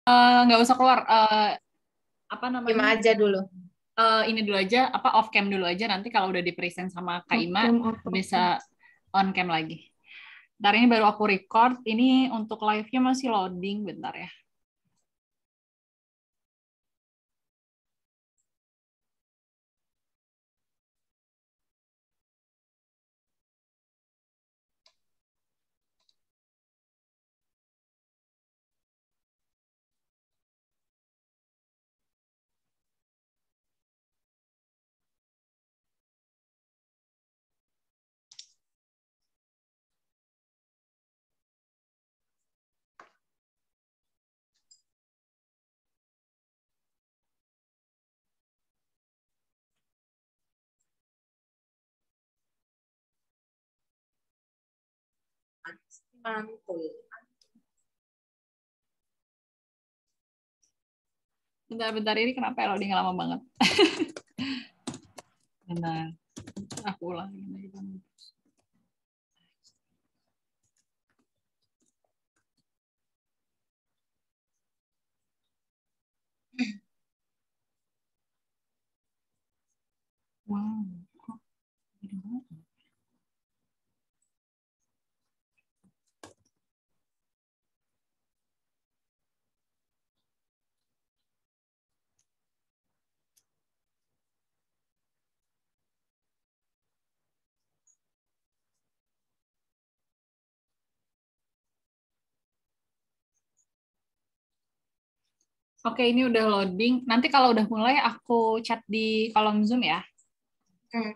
Nggak usah keluar. Apa Diam namanya? aja dulu. Ini dulu aja, apa off cam dulu aja. Nanti kalau udah di present sama Kak Ima, Oke, oke. bisa on cam lagi. Bentar ini baru aku record. Ini untuk live-nya masih loading. Bentar ya. Mantul. Bentar-bentar ini kenapa ya loading lama banget? Bentar. Aku ulang lagi. Wow. Oke, ini udah loading. Nanti kalau udah mulai, aku chat di kolom Zoom ya. Hmm.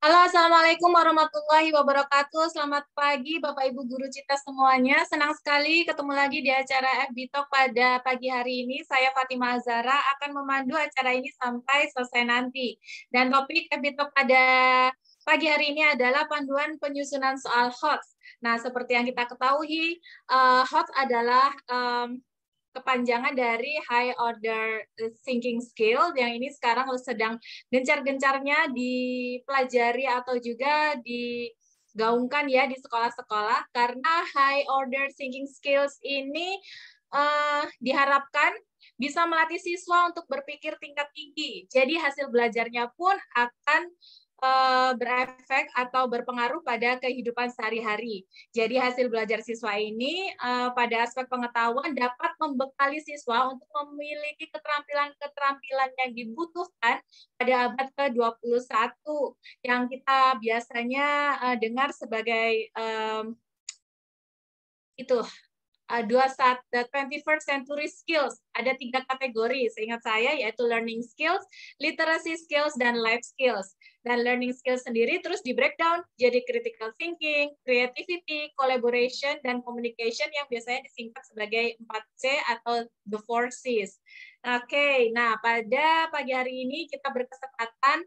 Halo, Assalamualaikum warahmatullahi wabarakatuh. Selamat pagi, Bapak Ibu Guru Cita semuanya. Senang sekali ketemu lagi di acara FB Talk pada pagi hari ini. Saya Fatima Azara akan memandu acara ini sampai selesai nanti. Dan topik FB Talk pada pagi hari ini adalah panduan penyusunan soal HOTS. Nah, seperti yang kita ketahui, HOTS adalah kepanjangan dari High Order Thinking Skill yang ini sekarang sedang gencar-gencarnya dipelajari atau juga digaungkan ya di sekolah-sekolah karena High Order Thinking Skills ini diharapkan bisa melatih siswa untuk berpikir tingkat tinggi. Jadi hasil belajarnya pun akan berefek atau berpengaruh pada kehidupan sehari-hari. Jadi hasil belajar siswa ini pada aspek pengetahuan dapat membekali siswa untuk memiliki keterampilan-keterampilan yang dibutuhkan pada abad ke-21 yang kita biasanya dengar sebagai itu 21st century skills. Ada 3 kategori, seingat saya, yaitu learning skills, literacy skills, dan life skills. Dan learning skills sendiri terus di breakdown jadi critical thinking, creativity, collaboration, dan communication yang biasanya disingkat sebagai 4C atau the 4 Cs. Oke, nah pada pagi hari ini kita berkesempatan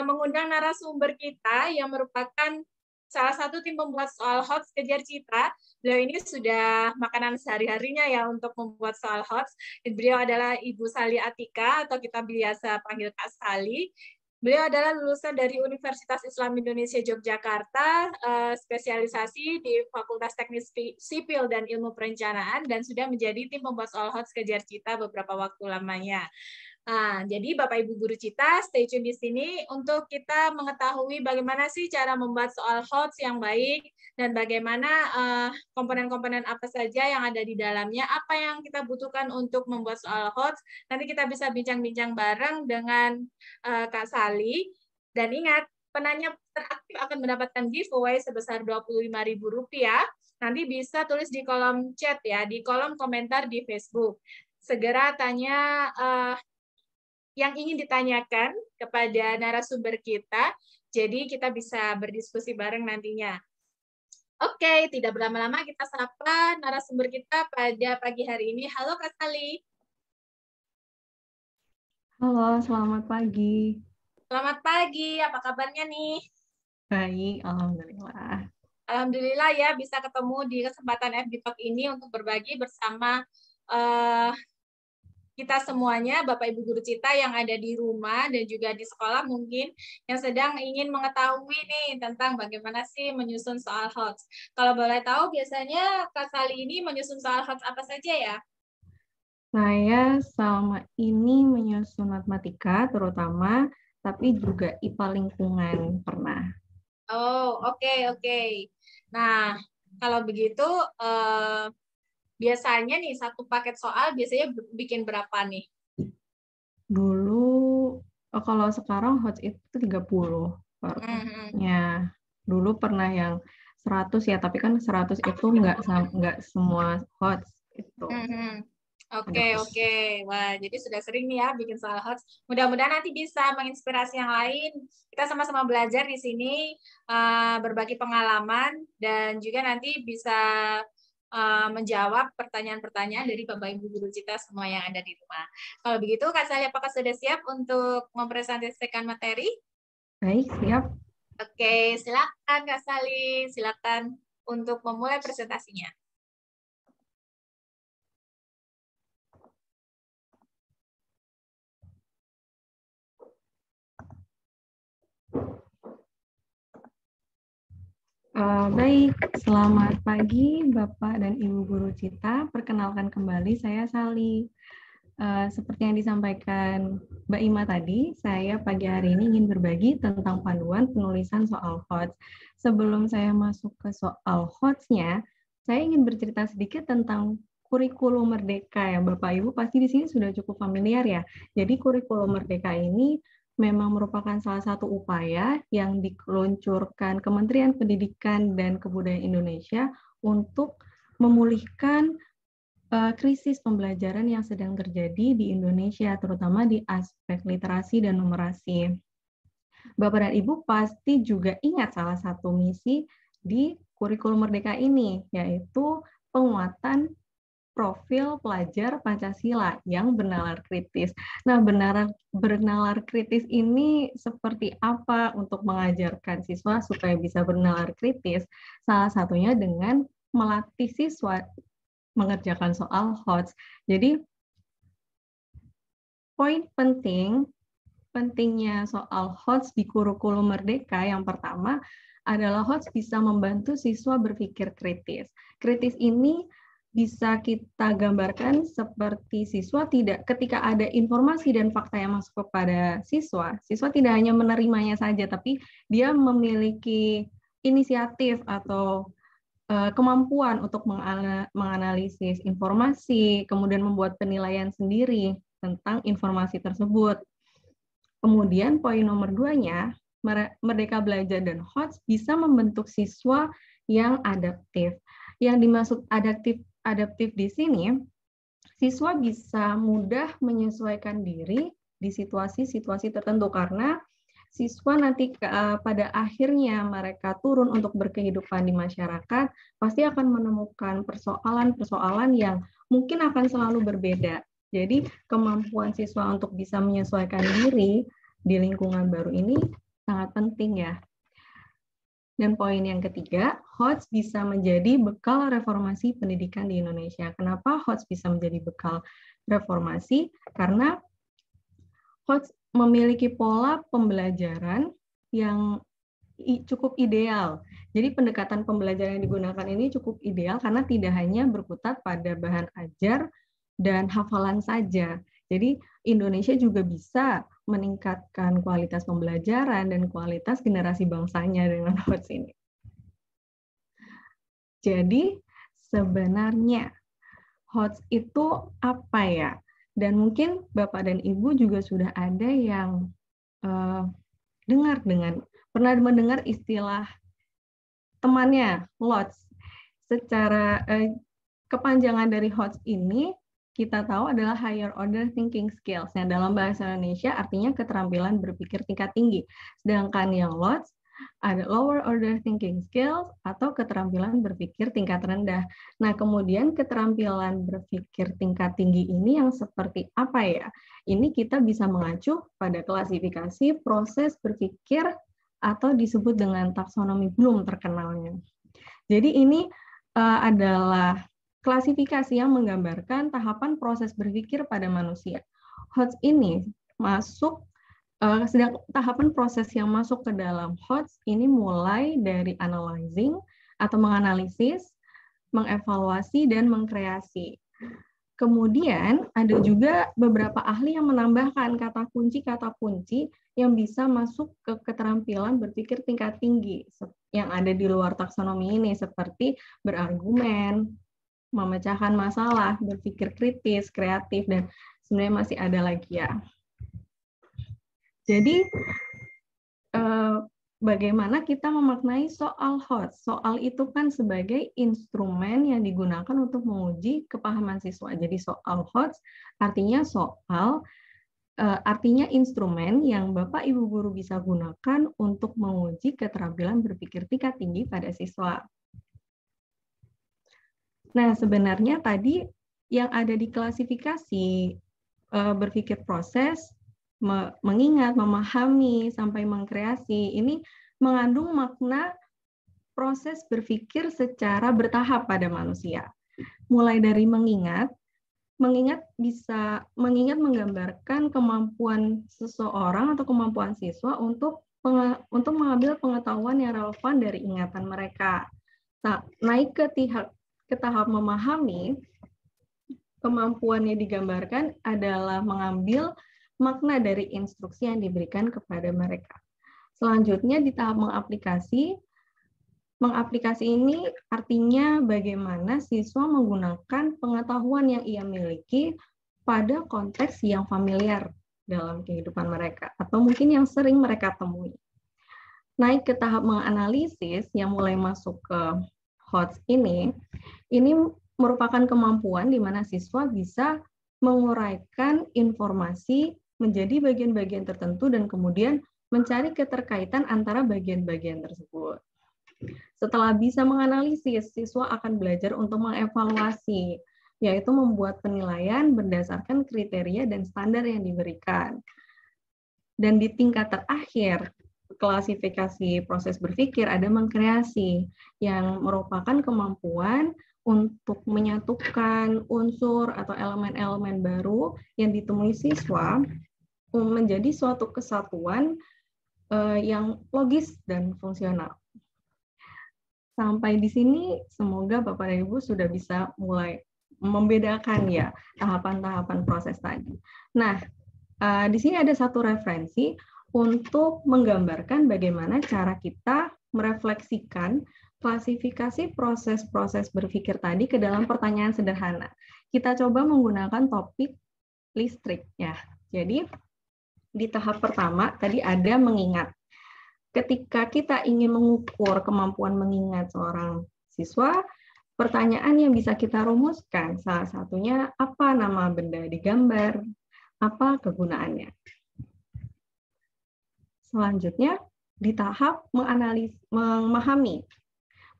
mengundang narasumber kita yang merupakan salah satu tim pembuat soal HOTS Kejar Cita. Beliau ini sudah makanan sehari-harinya ya untuk membuat soal HOTS. Beliau adalah Ibu Sali Atika atau kita biasa panggil Kak Sali. Beliau adalah lulusan dari Universitas Islam Indonesia Yogyakarta, spesialisasi di Fakultas Teknik Sipil dan Ilmu Perencanaan, dan sudah menjadi tim pembuat soal HOTS Kejar Cita beberapa waktu lamanya. Nah, jadi Bapak Ibu Guru Cita, stay tune di sini untuk kita mengetahui bagaimana sih cara membuat soal HOTS yang baik dan bagaimana komponen-komponen apa saja yang ada di dalamnya, apa yang kita butuhkan untuk membuat soal HOTS. Nanti kita bisa bincang-bincang bareng dengan Kak Sali. Dan ingat, penanya teraktif akan mendapatkan giveaway sebesar Rp25.000. nanti bisa tulis di kolom chat ya, di kolom komentar di Facebook. Segera tanya yang ingin ditanyakan kepada narasumber kita, jadi kita bisa berdiskusi bareng nantinya. Oke, tidak berlama-lama kita sapa narasumber kita pada pagi hari ini. Halo Kak Sali. Halo, selamat pagi. Selamat pagi, apa kabarnya nih? Baik, alhamdulillah. Alhamdulillah ya bisa ketemu di kesempatan FB Talk ini untuk berbagi bersama kita semuanya, Bapak Ibu Guru Cita yang ada di rumah dan juga di sekolah mungkin yang sedang ingin mengetahui nih tentang bagaimana sih menyusun soal HOTS. Kalau boleh tahu biasanya Kak Sali ini menyusun soal HOTS apa saja ya? Saya selama ini menyusun matematika terutama, tapi juga IPA lingkungan pernah. Oh, oke. Nah, kalau begitu biasanya nih satu paket soal biasanya bikin berapa nih? Dulu, kalau sekarang HOTS itu 30 per-nya. Dulu pernah yang 100 ya, tapi kan 100 itu nggak semua HOTS itu. Oke. Wah, jadi sudah sering nih ya bikin soal HOTS. Mudah-mudahan nanti bisa menginspirasi yang lain. Kita sama-sama belajar di sini, berbagi pengalaman, dan juga nanti bisa menjawab pertanyaan-pertanyaan dari Bapak Ibu Guru Cita semua yang ada di rumah. Kalau begitu, Kak Sali, apakah sudah siap untuk mempresentasikan materi? Baik, siap. Oke, silakan Kak Sali. Silakan untuk memulai presentasinya. Baik, selamat pagi Bapak dan Ibu Guru Cita. Perkenalkan kembali, saya Sali. Seperti yang disampaikan Mbak Ima tadi, saya pagi hari ini ingin berbagi tentang panduan penulisan soal HOTS. Sebelum saya masuk ke soal HOTS-nya, saya ingin bercerita sedikit tentang kurikulum Merdeka yang Bapak Ibu pasti di sini sudah cukup familiar ya. Jadi kurikulum Merdeka ini memang merupakan salah satu upaya yang diluncurkan Kementerian Pendidikan dan Kebudayaan Indonesia untuk memulihkan krisis pembelajaran yang sedang terjadi di Indonesia, terutama di aspek literasi dan numerasi. Bapak dan Ibu pasti juga ingat salah satu misi di kurikulum Merdeka ini, yaitu penguatan profil pelajar Pancasila yang bernalar kritis. Nah, bernalar kritis ini seperti apa untuk mengajarkan siswa supaya bisa bernalar kritis? Salah satunya dengan melatih siswa mengerjakan soal HOTS. Jadi, poin pentingnya soal HOTS di kurikulum Merdeka yang pertama adalah HOTS bisa membantu siswa berpikir kritis. Kritis ini bisa kita gambarkan seperti siswa ketika ada informasi dan fakta yang masuk kepada siswa tidak hanya menerimanya saja, tapi dia memiliki inisiatif atau kemampuan untuk menganalisis informasi, kemudian membuat penilaian sendiri tentang informasi tersebut. Kemudian poin nomor 2-nya, Merdeka Belajar dan HOTS bisa membentuk siswa yang adaptif. Yang dimaksud adaptif di sini, siswa bisa mudah menyesuaikan diri di situasi-situasi tertentu karena siswa nanti pada akhirnya mereka turun untuk berkehidupan di masyarakat, pasti akan menemukan persoalan-persoalan yang mungkin akan selalu berbeda. Jadi kemampuan siswa untuk bisa menyesuaikan diri di lingkungan baru ini sangat penting ya. Dan poin yang ketiga, HOTS bisa menjadi bekal reformasi pendidikan di Indonesia. Kenapa HOTS bisa menjadi bekal reformasi? Karena HOTS memiliki pola pembelajaran yang cukup ideal. Jadi pendekatan pembelajaran yang digunakan ini cukup ideal karena tidak hanya berkutat pada bahan ajar dan hafalan saja. Jadi Indonesia juga bisa meningkatkan kualitas pembelajaran dan kualitas generasi bangsanya dengan HOTS ini. Jadi sebenarnya HOTS itu apa ya? Dan mungkin Bapak dan Ibu juga sudah ada yang pernah mendengar istilah temannya LOTS. secara kepanjangan dari HOTS ini kita tahu adalah higher order thinking skills, yang dalam bahasa Indonesia artinya keterampilan berpikir tingkat tinggi. Sedangkan yang LOTS ada lower order thinking skills atau keterampilan berpikir tingkat rendah. Nah, kemudian keterampilan berpikir tingkat tinggi ini yang seperti apa ya? Ini kita bisa mengacu pada klasifikasi proses berpikir atau disebut dengan taksonomi Bloom terkenalnya. Jadi ini adalah klasifikasi yang menggambarkan tahapan proses berpikir pada manusia. HOTS ini masuk, sedang tahapan proses yang masuk ke dalam HOTS ini mulai dari analyzing atau menganalisis, mengevaluasi, dan mengkreasi. Kemudian ada juga beberapa ahli yang menambahkan kata kunci yang bisa masuk ke keterampilan berpikir tingkat tinggi yang ada di luar taksonomi ini, seperti berargumen, memecahkan masalah, berpikir kritis, kreatif, dan sebenarnya masih ada lagi ya. Jadi, bagaimana kita memaknai soal HOTS? Soal itu kan sebagai instrumen yang digunakan untuk menguji kepahaman siswa. Jadi soal HOTS artinya artinya instrumen yang Bapak Ibu guru bisa gunakan untuk menguji keterampilan berpikir tingkat tinggi pada siswa. Nah, sebenarnya tadi yang ada di klasifikasi berpikir proses, mengingat, memahami, sampai mengkreasi, ini mengandung makna proses berpikir secara bertahap pada manusia. Mulai dari mengingat menggambarkan kemampuan seseorang atau kemampuan siswa untuk mengambil pengetahuan yang relevan dari ingatan mereka. Nah, naik ke tahap memahami, kemampuannya digambarkan adalah mengambil makna dari instruksi yang diberikan kepada mereka. Selanjutnya di tahap mengaplikasi ini artinya bagaimana siswa menggunakan pengetahuan yang ia miliki pada konteks yang familiar dalam kehidupan mereka, atau mungkin yang sering mereka temui. Naik ke tahap menganalisis yang mulai masuk ke HOTS ini merupakan kemampuan di mana siswa bisa menguraikan informasi menjadi bagian-bagian tertentu dan kemudian mencari keterkaitan antara bagian-bagian tersebut. Setelah bisa menganalisis, siswa akan belajar untuk mengevaluasi, yaitu membuat penilaian berdasarkan kriteria dan standar yang diberikan. Dan di tingkat terakhir, klasifikasi proses berpikir ada mengkreasi, yang merupakan kemampuan untuk menyatukan unsur atau elemen-elemen baru yang ditemui siswa menjadi suatu kesatuan yang logis dan fungsional. Sampai di sini, semoga Bapak dan Ibu sudah bisa mulai membedakan ya tahapan-tahapan proses tadi. Nah, di sini ada satu referensi untuk menggambarkan bagaimana cara kita merefleksikan klasifikasi proses-proses berpikir tadi ke dalam pertanyaan sederhana. Kita coba menggunakan topik listrik ya. Jadi di tahap pertama tadi ada mengingat. Ketika kita ingin mengukur kemampuan mengingat seorang siswa, pertanyaan yang bisa kita rumuskan salah satunya apa nama benda di gambar, apa kegunaannya. Selanjutnya di tahap memahami.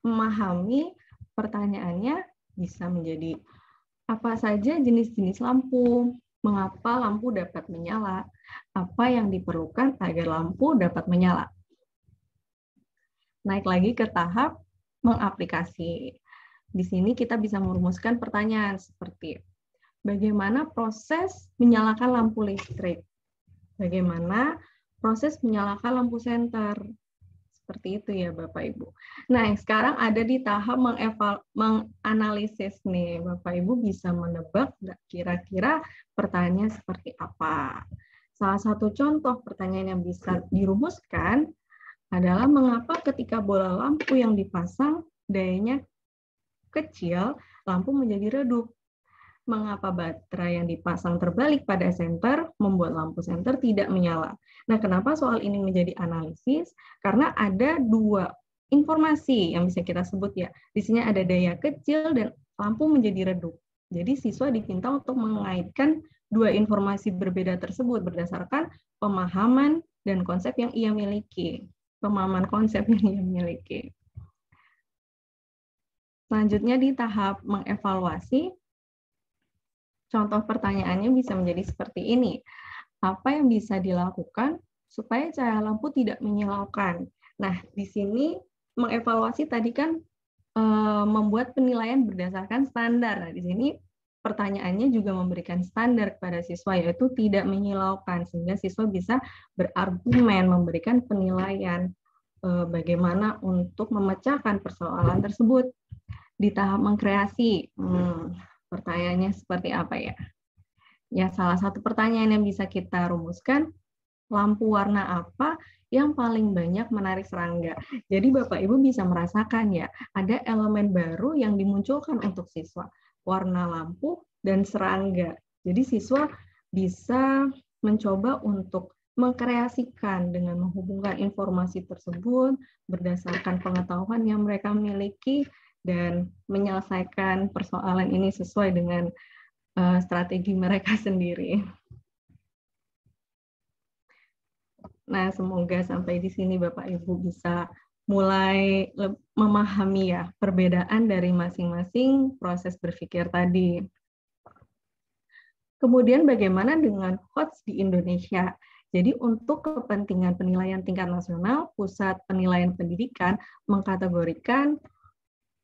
Memahami pertanyaannya bisa menjadi apa saja jenis-jenis lampu, mengapa lampu dapat menyala, apa yang diperlukan agar lampu dapat menyala. Naik lagi ke tahap mengaplikasi. Di sini kita bisa merumuskan pertanyaan seperti bagaimana proses menyalakan lampu listrik, bagaimana proses menyalakan lampu senter. Seperti itu ya Bapak Ibu. Nah, sekarang ada di tahap menganalisis nih. Bapak Ibu bisa menebak kira-kira pertanyaan seperti apa. Salah satu contoh pertanyaan yang bisa dirumuskan adalah mengapa ketika bola lampu yang dipasang dayanya kecil, lampu menjadi redup. Mengapa baterai yang dipasang terbalik pada senter membuat lampu senter tidak menyala. Nah, kenapa soal ini menjadi analisis? Karena ada dua informasi yang bisa kita sebut ya. Di sini ada daya kecil dan lampu menjadi redup. Jadi siswa diminta untuk mengaitkan dua informasi berbeda tersebut berdasarkan pemahaman dan konsep yang ia miliki. Pemahaman konsep yang ia miliki. Selanjutnya di tahap mengevaluasi, contoh pertanyaannya bisa menjadi seperti ini. Apa yang bisa dilakukan supaya cahaya lampu tidak menyilaukan? Nah, di sini mengevaluasi tadi kan membuat penilaian berdasarkan standar. Nah, di sini pertanyaannya juga memberikan standar kepada siswa, yaitu tidak menyilaukan, sehingga siswa bisa berargumen, memberikan penilaian bagaimana untuk memecahkan persoalan tersebut. Di tahap mengkreasi, pertanyaannya seperti apa ya? Ya, salah satu pertanyaan yang bisa kita rumuskan, lampu warna apa yang paling banyak menarik serangga? Jadi Bapak Ibu bisa merasakan ya, ada elemen baru yang dimunculkan untuk siswa, warna lampu dan serangga. Jadi siswa bisa mencoba untuk mengkreasikan dengan menghubungkan informasi tersebut berdasarkan pengetahuan yang mereka miliki dan menyelesaikan persoalan ini sesuai dengan strategi mereka sendiri. Nah, semoga sampai di sini Bapak Ibu bisa mulai memahami ya perbedaan dari masing-masing proses berpikir tadi. Kemudian bagaimana dengan HOTS di Indonesia? Jadi untuk kepentingan penilaian tingkat nasional, Pusat Penilaian Pendidikan mengkategorikan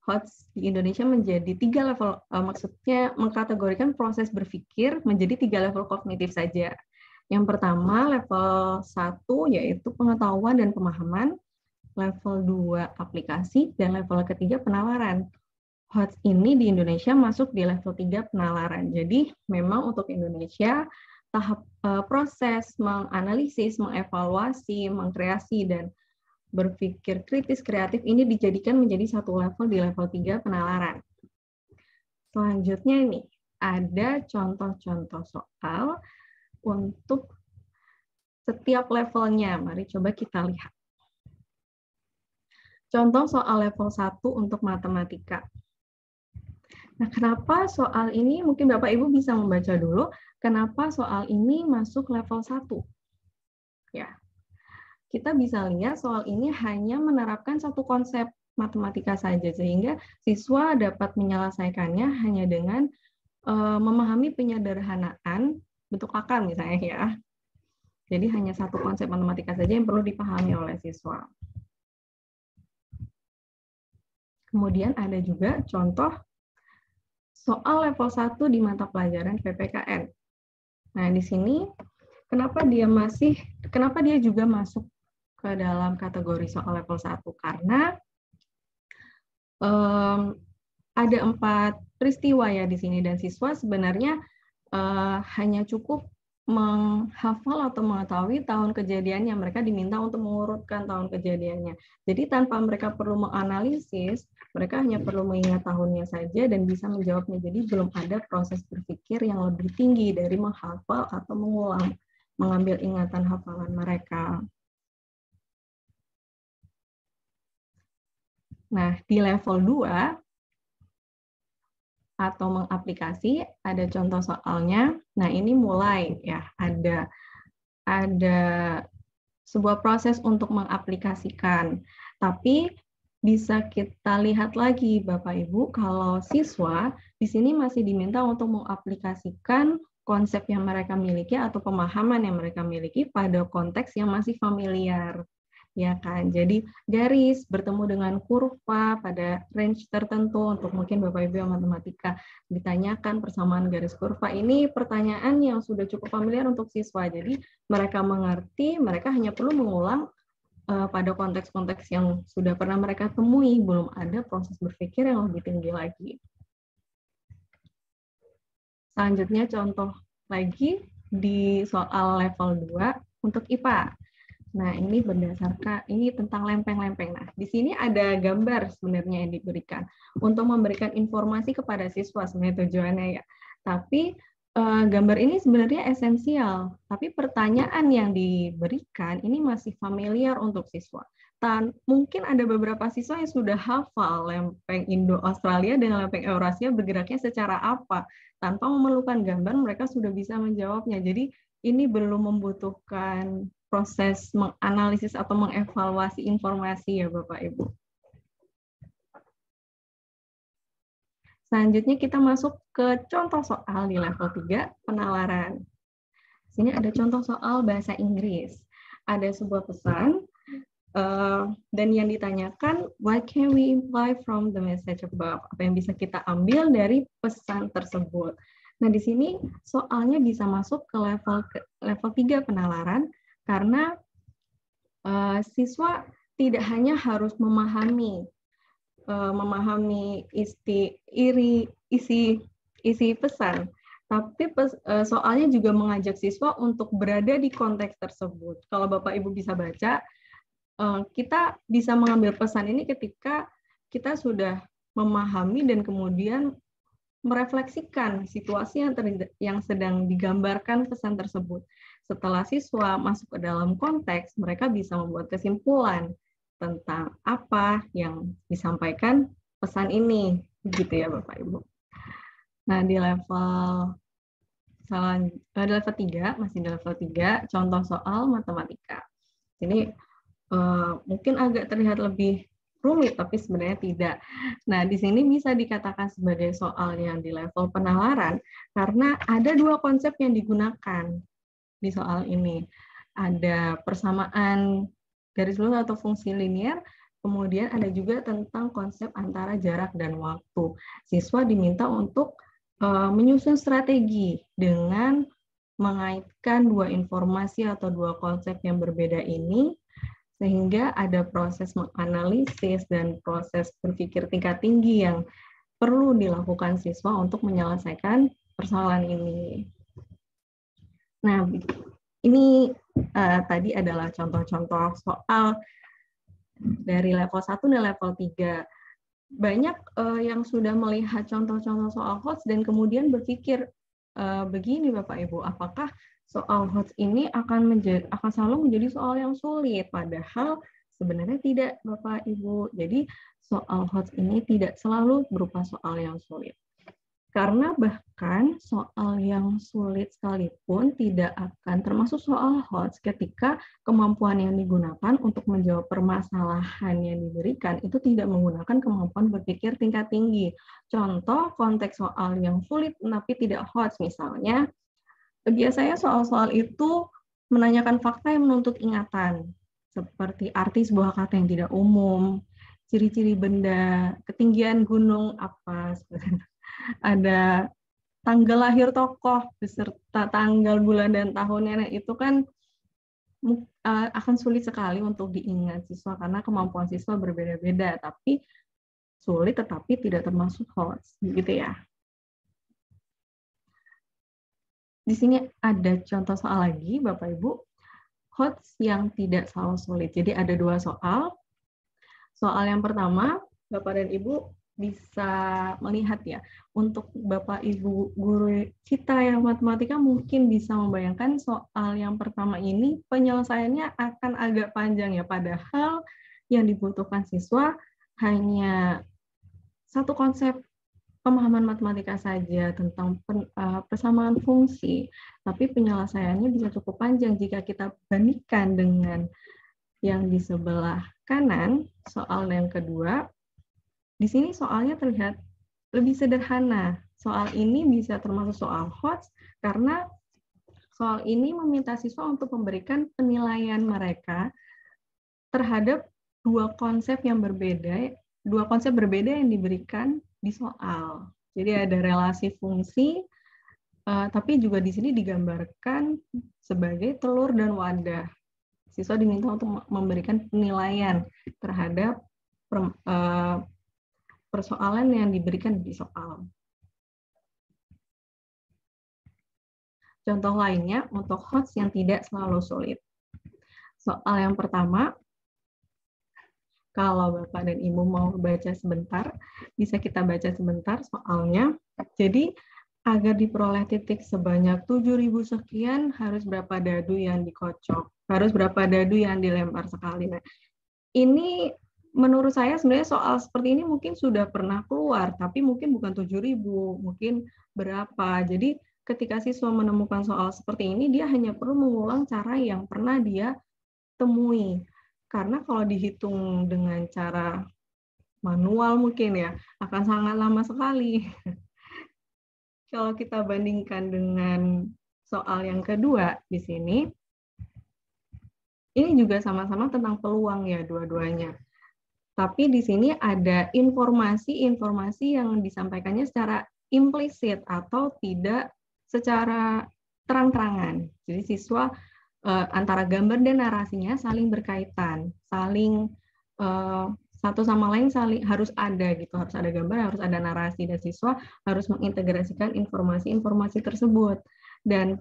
HOTS di Indonesia menjadi 3 level, maksudnya mengkategorikan proses berpikir menjadi 3 level kognitif saja. Yang pertama level 1 yaitu pengetahuan dan pemahaman, level 2 aplikasi, dan level ketiga penalaran. HOTS ini di Indonesia masuk di level 3 penalaran. Jadi memang untuk Indonesia tahap proses menganalisis, mengevaluasi, mengkreasi, dan berpikir kritis kreatif ini dijadikan menjadi satu level di level 3 penalaran. Selanjutnya ini ada contoh-contoh soal untuk setiap levelnya. Mari coba kita lihat. Contoh soal level 1 untuk matematika. Nah, kenapa soal ini, mungkin Bapak Ibu bisa membaca dulu, kenapa soal ini masuk level 1? Ya. Kita bisa lihat soal ini hanya menerapkan satu konsep matematika saja, sehingga siswa dapat menyelesaikannya hanya dengan memahami penyederhanaan bentuk akar misalnya ya. Jadi hanya satu konsep matematika saja yang perlu dipahami oleh siswa. Kemudian ada juga contoh soal level 1 di mata pelajaran PPKN. Nah, di sini kenapa dia juga masuk ke dalam kategori soal level 1? Karena ada 4 peristiwa ya di sini, dan siswa sebenarnya hanya cukup menghafal atau mengetahui tahun kejadiannya. Mereka diminta untuk mengurutkan tahun kejadiannya. Jadi tanpa mereka perlu menganalisis, mereka hanya perlu mengingat tahunnya saja dan bisa menjawabnya. Jadi belum ada proses berpikir yang lebih tinggi dari menghafal atau mengulang, mengambil ingatan hafalan mereka. Nah, di level 2 atau mengaplikasi, ada contoh soalnya. Nah, ini mulai ya ada sebuah proses untuk mengaplikasikan. Tapi bisa kita lihat lagi Bapak Ibu, kalau siswa di sini masih diminta untuk mengaplikasikan konsep yang mereka miliki atau pemahaman yang mereka miliki pada konteks yang masih familiar. Ya kan, jadi garis bertemu dengan kurva pada range tertentu. Untuk mungkin Bapak Ibu yang matematika ditanyakan persamaan garis kurva, ini pertanyaan yang sudah cukup familiar untuk siswa. Jadi mereka mengerti, mereka hanya perlu mengulang pada konteks-konteks yang sudah pernah mereka temui. Belum ada proses berpikir yang lebih tinggi lagi. Selanjutnya contoh lagi di soal level 2 untuk IPA. Nah, ini berdasarkan, ini tentang lempeng-lempeng. Nah, di sini ada gambar sebenarnya yang diberikan untuk memberikan informasi kepada siswa sebenarnya tujuannya ya. Tapi gambar ini sebenarnya esensial, tapi pertanyaan yang diberikan ini masih familiar untuk siswa. kelihatan. Mungkin ada beberapa siswa yang sudah hafal lempeng Indo-Australia dan lempeng Eurasia bergeraknya secara apa. Tanpa memerlukan gambar, mereka sudah bisa menjawabnya. Jadi ini belum membutuhkan proses menganalisis atau mengevaluasi informasi ya Bapak Ibu. Selanjutnya kita masuk ke contoh soal di level 3, penalaran. Sini ada contoh soal bahasa Inggris. Ada sebuah pesan, dan yang ditanyakan, what can we imply from the message above? Apa yang bisa kita ambil dari pesan tersebut? Nah, di sini soalnya bisa masuk ke level 3 penalaran, karena siswa tidak hanya harus memahami isi pesan, tapi soalnya juga mengajak siswa untuk berada di konteks tersebut. Kalau Bapak Ibu bisa baca, kita bisa mengambil pesan ini ketika kita sudah memahami dan kemudian merefleksikan situasi yang sedang digambarkan pesan tersebut. Setelah siswa masuk ke dalam konteks, mereka bisa membuat kesimpulan tentang apa yang disampaikan pesan ini, begitu ya Bapak Ibu. Nah, di level 3, masih di level 3, contoh soal matematika. Ini mungkin agak terlihat lebih rumit, tapi sebenarnya tidak. Nah, di sini bisa dikatakan sebagai soal yang di level penalaran, karena ada dua konsep yang digunakan di soal ini. Ada persamaan garis lurus atau fungsi linear, kemudian ada juga tentang konsep antara jarak dan waktu. Siswa diminta untuk menyusun strategi dengan mengaitkan dua informasi atau dua konsep yang berbeda ini, sehingga ada proses menganalisis dan proses berpikir tingkat tinggi yang perlu dilakukan siswa untuk menyelesaikan persoalan ini. Nah, ini tadi adalah contoh-contoh soal dari level 1 dan level 3. Banyak yang sudah melihat contoh-contoh soal HOTS dan kemudian berpikir begini Bapak Ibu, apakah soal HOTS ini akan selalu menjadi soal yang sulit? Padahal sebenarnya tidak Bapak Ibu. Jadi soal HOTS ini tidak selalu berupa soal yang sulit. Karena bahkan soal yang sulit sekalipun tidak akan termasuk soal HOTS ketika kemampuan yang digunakan untuk menjawab permasalahan yang diberikan itu tidak menggunakan kemampuan berpikir tingkat tinggi. Contoh konteks soal yang sulit tapi tidak HOTS misalnya, biasanya soal-soal itu menanyakan fakta yang menuntut ingatan, seperti arti sebuah kata yang tidak umum, ciri-ciri benda, ketinggian gunung apa sebenarnya. Ada tanggal lahir tokoh beserta tanggal, bulan, dan tahunnya. Nah, itu kan akan sulit sekali untuk diingat siswa karena kemampuan siswa berbeda-beda, tapi sulit tetapi tidak termasuk HOTS, gitu ya. Di sini ada contoh soal lagi, Bapak Ibu, HOTS yang tidak selalu sulit. Jadi ada dua soal. Soal yang pertama, Bapak dan Ibu bisa melihat ya, untuk Bapak Ibu guru kita yang matematika mungkin bisa membayangkan soal yang pertama ini penyelesaiannya akan agak panjang ya, padahal yang dibutuhkan siswa hanya satu konsep pemahaman matematika saja tentang persamaan fungsi, tapi penyelesaiannya bisa cukup panjang jika kita bandingkan dengan yang di sebelah kanan, soal yang kedua. Di sini soalnya terlihat lebih sederhana. Soal ini bisa termasuk soal HOTS karena soal ini meminta siswa untuk memberikan penilaian mereka terhadap dua konsep berbeda yang diberikan di soal. Jadi ada relasi fungsi, tapi juga di sini digambarkan sebagai telur dan wadah. Siswa diminta untuk memberikan penilaian terhadap persoalan yang diberikan di soal. Contoh lainnya untuk HOTS yang tidak selalu sulit. Soal yang pertama, kalau Bapak dan Ibu mau baca sebentar, bisa kita baca sebentar soalnya. Jadi, agar diperoleh titik sebanyak 7.000 sekian, harus berapa dadu yang dikocok? Harus berapa dadu yang dilempar sekali? Nah, ini menurut saya sebenarnya soal seperti ini mungkin sudah pernah keluar, tapi mungkin bukan 7.000, mungkin berapa. Jadi ketika siswa menemukan soal seperti ini, dia hanya perlu mengulang cara yang pernah dia temui. Karena kalau dihitung dengan cara manual mungkin ya, akan sangat lama sekali. Kalau kita bandingkan dengan soal yang kedua di sini, ini juga sama-sama tentang peluang ya dua-duanya. Tapi di sini ada informasi-informasi yang disampaikannya secara implisit atau tidak secara terang-terangan. Jadi siswa antara gambar dan narasinya saling berkaitan, saling satu sama lain saling harus ada gitu, harus ada gambar, harus ada narasi, dan siswa harus mengintegrasikan informasi-informasi tersebut. Dan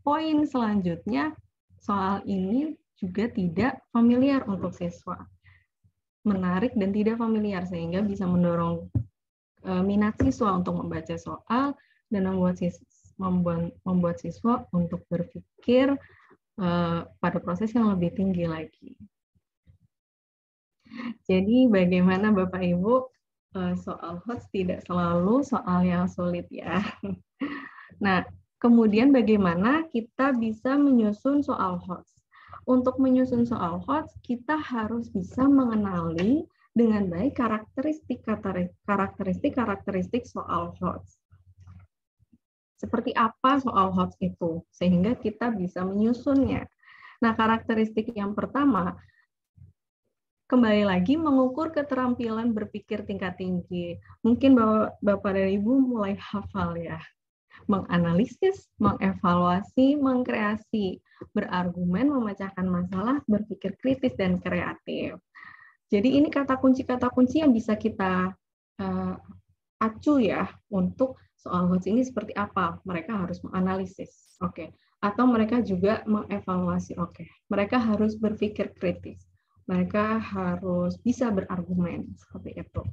poin selanjutnya, soal ini juga tidak familiar untuk siswa. Menarik dan tidak familiar, sehingga bisa mendorong minat siswa untuk membaca soal dan membuat siswa untuk berpikir pada proses yang lebih tinggi lagi. Jadi bagaimana Bapak Ibu, soal HOTS tidak selalu soal yang sulit ya. Nah, kemudian bagaimana kita bisa menyusun soal HOTS? Untuk menyusun soal HOTS, kita harus bisa mengenali dengan baik karakteristik soal HOTS. Seperti apa soal HOTS itu, sehingga kita bisa menyusunnya. Nah, karakteristik yang pertama, kembali lagi mengukur keterampilan berpikir tingkat tinggi. Mungkin Bapak dan Ibu mulai hafal ya. Menganalisis, mengevaluasi, mengkreasi, berargumen, memecahkan masalah, berpikir kritis, dan kreatif. Jadi ini kata kunci yang bisa kita acu ya untuk soal HOTS ini seperti apa. Mereka harus menganalisis, oke. Atau mereka juga mengevaluasi, oke. Mereka harus berpikir kritis. Mereka harus bisa berargumen, seperti itu.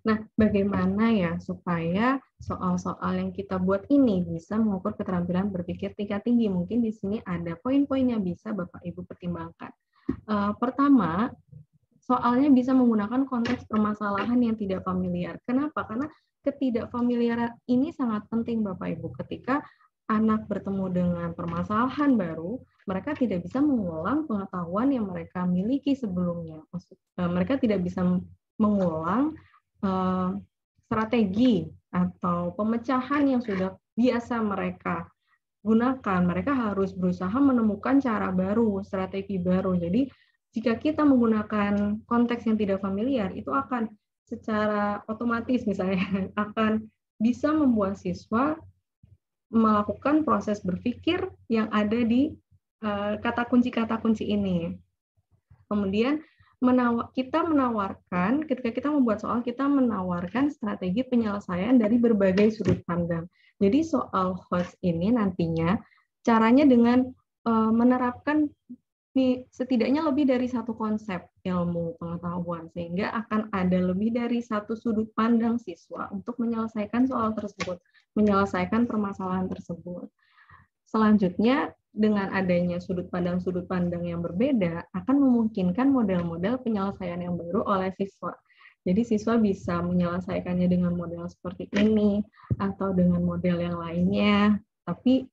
Nah, bagaimana ya supaya soal-soal yang kita buat ini bisa mengukur keterampilan berpikir tingkat tinggi? Mungkin di sini ada poin-poin yang bisa Bapak Ibu pertimbangkan. Pertama, soalnya bisa menggunakan konteks permasalahan yang tidak familiar. Kenapa? Karena ketidakfamiliaran ini sangat penting Bapak Ibu. Ketika anak bertemu dengan permasalahan baru, mereka tidak bisa mengulang pengetahuan yang mereka miliki sebelumnya. Mereka tidak bisa mengulang strategi atau pemecahan yang sudah biasa mereka gunakan. Mereka harus berusaha menemukan cara baru, strategi baru. Jadi jika kita menggunakan konteks yang tidak familiar, itu akan secara otomatis misalnya akan bisa membuat siswa melakukan proses berpikir yang ada di kata kunci ini. Kemudian ketika kita membuat soal, kita menawarkan strategi penyelesaian dari berbagai sudut pandang. Jadi soal HOTS ini nantinya caranya dengan menerapkan setidaknya lebih dari satu konsep ilmu pengetahuan, sehingga akan ada lebih dari satu sudut pandang siswa untuk menyelesaikan soal tersebut, menyelesaikan permasalahan tersebut. Selanjutnya, dengan adanya sudut pandang yang berbeda, akan memungkinkan model-model penyelesaian yang baru oleh siswa. Jadi siswa bisa menyelesaikannya dengan model seperti ini, atau dengan model yang lainnya, tapi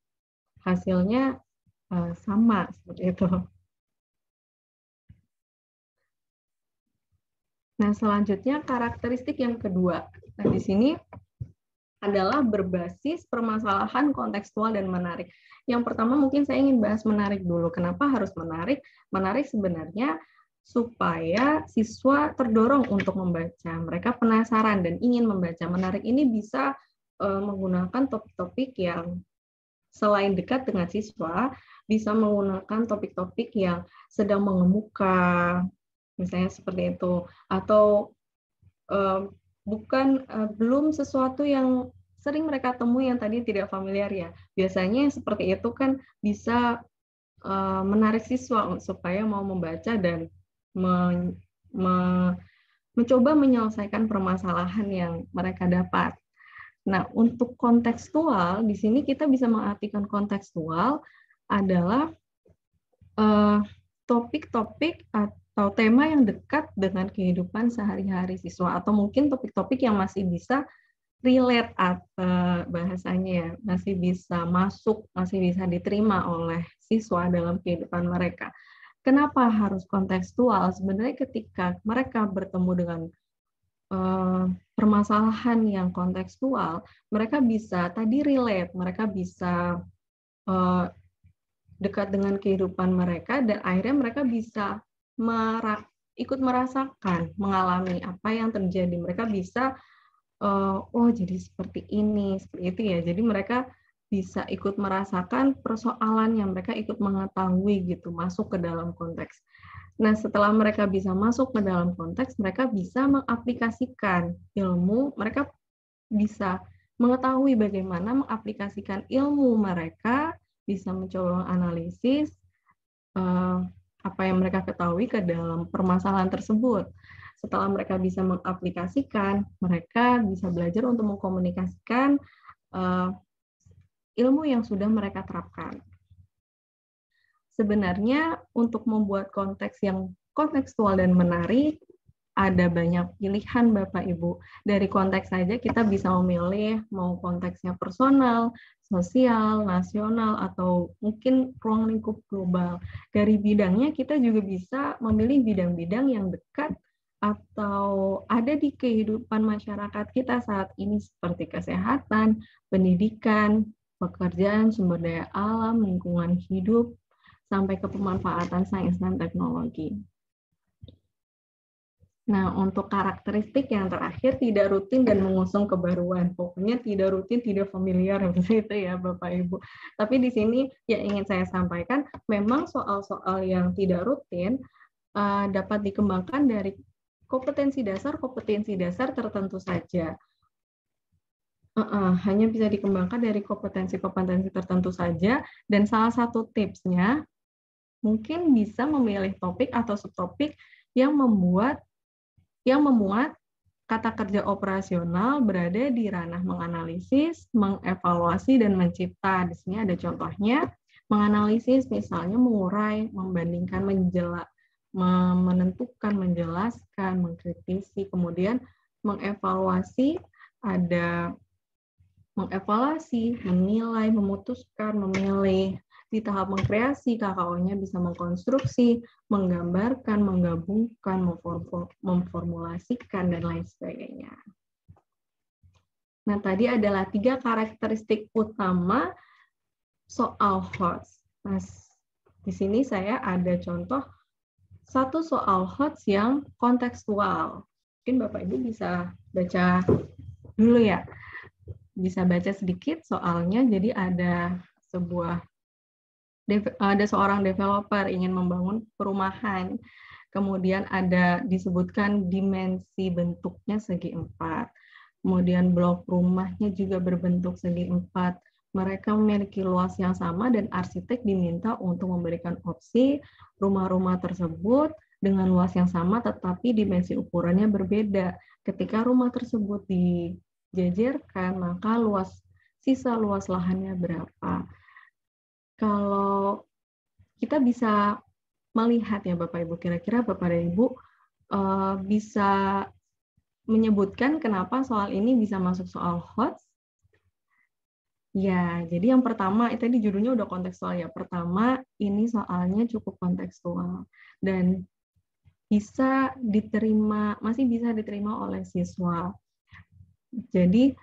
hasilnya sama, seperti itu. Nah, selanjutnya karakteristik yang kedua. Nah, di sini adalah berbasis permasalahan kontekstual dan menarik. Yang pertama mungkin saya ingin bahas menarik dulu. Kenapa harus menarik? Menarik sebenarnya supaya siswa terdorong untuk membaca. Mereka penasaran dan ingin membaca. Menarik ini bisa menggunakan topik-topik yang selain dekat dengan siswa, bisa menggunakan topik-topik yang sedang mengemuka, misalnya seperti itu. Atau belum sesuatu yang sering mereka temui yang tadi tidak familiar ya. Biasanya seperti itu kan bisa menarik siswa supaya mau membaca dan mencoba menyelesaikan permasalahan yang mereka dapat. Nah, untuk kontekstual, di sini kita bisa mengartikan kontekstual adalah topik-topik atau tema yang dekat dengan kehidupan sehari-hari siswa, atau mungkin topik-topik yang masih bisa relate atau bahasanya ya, masih bisa masuk, masih bisa diterima oleh siswa dalam kehidupan mereka. Kenapa harus kontekstual? Sebenarnya ketika mereka bertemu dengan permasalahan yang kontekstual, mereka bisa tadi relate, mereka bisa dekat dengan kehidupan mereka, dan akhirnya mereka bisa ikut merasakan, mengalami apa yang terjadi. Mereka bisa, oh jadi seperti ini, seperti itu ya. Jadi mereka bisa ikut merasakan persoalan yang mereka ikut mengetahui gitu, masuk ke dalam konteks. Nah, setelah mereka bisa masuk ke dalam konteks, mereka bisa mengaplikasikan ilmu, mereka bisa mengetahui bagaimana mengaplikasikan ilmu mereka, bisa mencoba menganalisis apa yang mereka ketahui ke dalam permasalahan tersebut. Setelah mereka bisa mengaplikasikan, mereka bisa belajar untuk mengkomunikasikan ilmu yang sudah mereka terapkan. Sebenarnya untuk membuat konteks yang kontekstual dan menarik, ada banyak pilihan Bapak Ibu. Dari konteks saja kita bisa memilih mau konteksnya personal, sosial, nasional, atau mungkin ruang lingkup global. Dari bidangnya kita juga bisa memilih bidang-bidang yang dekat atau ada di kehidupan masyarakat kita saat ini, seperti kesehatan, pendidikan, pekerjaan, sumber daya alam, lingkungan hidup, sampai ke pemanfaatan sains dan teknologi. Nah, untuk karakteristik yang terakhir, tidak rutin dan mengusung kebaruan. Pokoknya tidak rutin, tidak familiar, begitu ya Bapak Ibu. Tapi di sini yang ingin saya sampaikan, memang soal-soal yang tidak rutin dapat dikembangkan dari kompetensi dasar tertentu saja. Hanya bisa dikembangkan dari kompetensi-kompetensi tertentu saja, dan salah satu tipsnya, mungkin bisa memilih topik atau subtopik yang memuat kata kerja operasional berada di ranah menganalisis, mengevaluasi, dan mencipta. Di sini ada contohnya, menganalisis misalnya mengurai, membandingkan, menentukan, menjelaskan, mengkritisi. Kemudian mengevaluasi, ada mengevaluasi, menilai, memutuskan, memilih. Di tahap mengkreasi, KKO-nya bisa mengkonstruksi, menggambarkan, menggabungkan, memformulasikan, dan lain sebagainya. Nah, tadi adalah 3 karakteristik utama soal HOTS. Nah, di sini saya ada contoh satu soal HOTS yang kontekstual. Mungkin Bapak Ibu bisa baca dulu ya. Bisa baca sedikit soalnya. Jadi ada seorang developer ingin membangun perumahan, kemudian ada disebutkan dimensi bentuknya segi 4, kemudian blok rumahnya juga berbentuk segi 4, mereka memiliki luas yang sama dan arsitek diminta untuk memberikan opsi rumah-rumah tersebut dengan luas yang sama tetapi dimensi ukurannya berbeda. Ketika rumah tersebut dijajarkan, maka sisa luas lahannya berapa? Kalau kita bisa melihat ya Bapak Ibu, kira-kira Bapak dan Ibu bisa menyebutkan kenapa soal ini bisa masuk soal HOTS? Ya, jadi yang pertama, itu tadi judulnya udah kontekstual ya. Pertama, ini soalnya cukup kontekstual dan masih bisa diterima oleh siswa. Jadi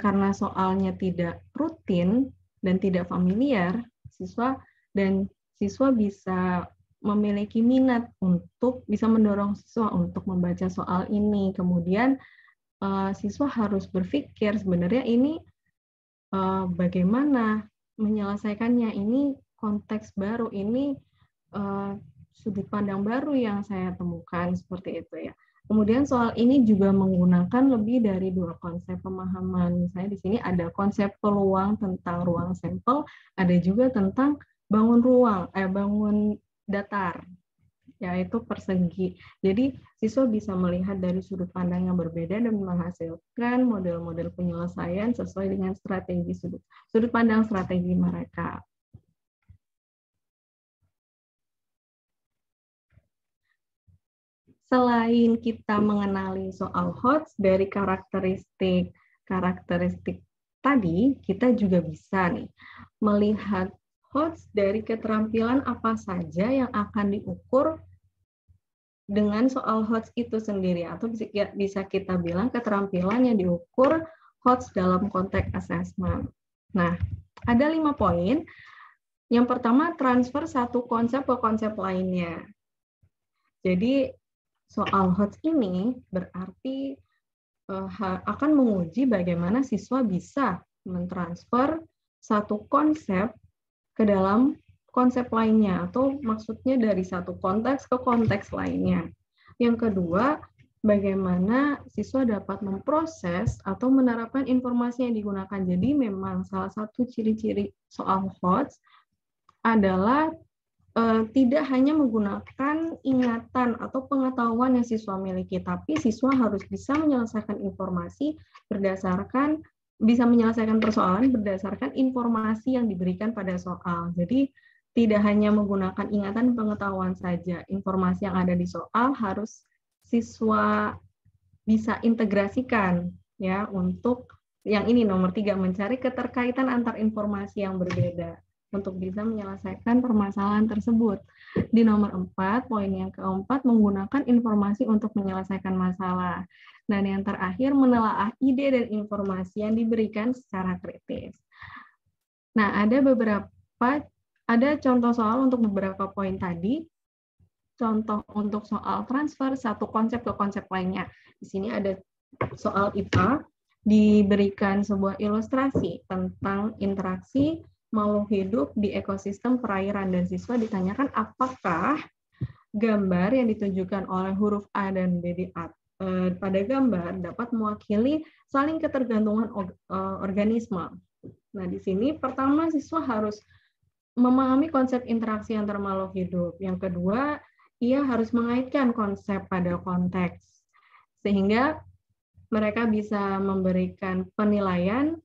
karena soalnya tidak rutin dan tidak familiar, siswa bisa memiliki minat untuk bisa mendorong siswa untuk membaca soal ini. Kemudian siswa harus berpikir sebenarnya ini bagaimana menyelesaikannya, ini konteks baru, ini sudut pandang baru yang saya temukan, seperti itu ya. Kemudian soal ini juga menggunakan lebih dari 2 konsep pemahaman. Misalnya di sini ada konsep peluang tentang ruang sampel, ada juga tentang bangun datar, yaitu persegi. Jadi siswa bisa melihat dari sudut pandang yang berbeda dan menghasilkan model-model penyelesaian sesuai dengan sudut pandang strategi mereka. selain kita mengenali soal HOTS dari karakteristik tadi, kita juga bisa nih melihat HOTS dari keterampilan apa saja yang akan diukur dengan soal HOTS itu sendiri, atau bisa kita bilang keterampilan yang diukur HOTS dalam konteks assessment. Nah, ada 5 poin. Yang pertama, transfer satu konsep ke konsep lainnya. Jadi, soal HOTS ini berarti akan menguji bagaimana siswa bisa mentransfer satu konsep ke dalam konsep lainnya, atau maksudnya dari satu konteks ke konteks lainnya. Yang kedua, bagaimana siswa dapat memproses atau menerapkan informasi yang digunakan. Jadi memang salah satu ciri-ciri soal HOTS adalah tidak hanya menggunakan ingatan atau pengetahuan yang siswa miliki, tapi siswa harus bisa menyelesaikan persoalan berdasarkan informasi yang diberikan pada soal. Jadi tidak hanya menggunakan ingatan pengetahuan saja, informasi yang ada di soal harus siswa bisa integrasikan ya. Untuk yang ini nomor 3, mencari keterkaitan antar informasi yang berbeda untuk bisa menyelesaikan permasalahan tersebut. Di nomor 4, poin yang keempat, menggunakan informasi untuk menyelesaikan masalah. Dan yang terakhir, menelaah ide dan informasi yang diberikan secara kritis. Nah, ada contoh soal untuk beberapa poin tadi. Contoh untuk soal transfer satu konsep ke konsep lainnya. Di sini ada soal IPA, diberikan sebuah ilustrasi tentang interaksi makhluk hidup di ekosistem perairan, dan siswa ditanyakan apakah gambar yang ditunjukkan oleh huruf A dan B pada gambar dapat mewakili saling ketergantungan organisme. Nah, di sini pertama siswa harus memahami konsep interaksi antar makhluk hidup. Yang kedua, ia harus mengaitkan konsep pada konteks, sehingga mereka bisa memberikan penilaian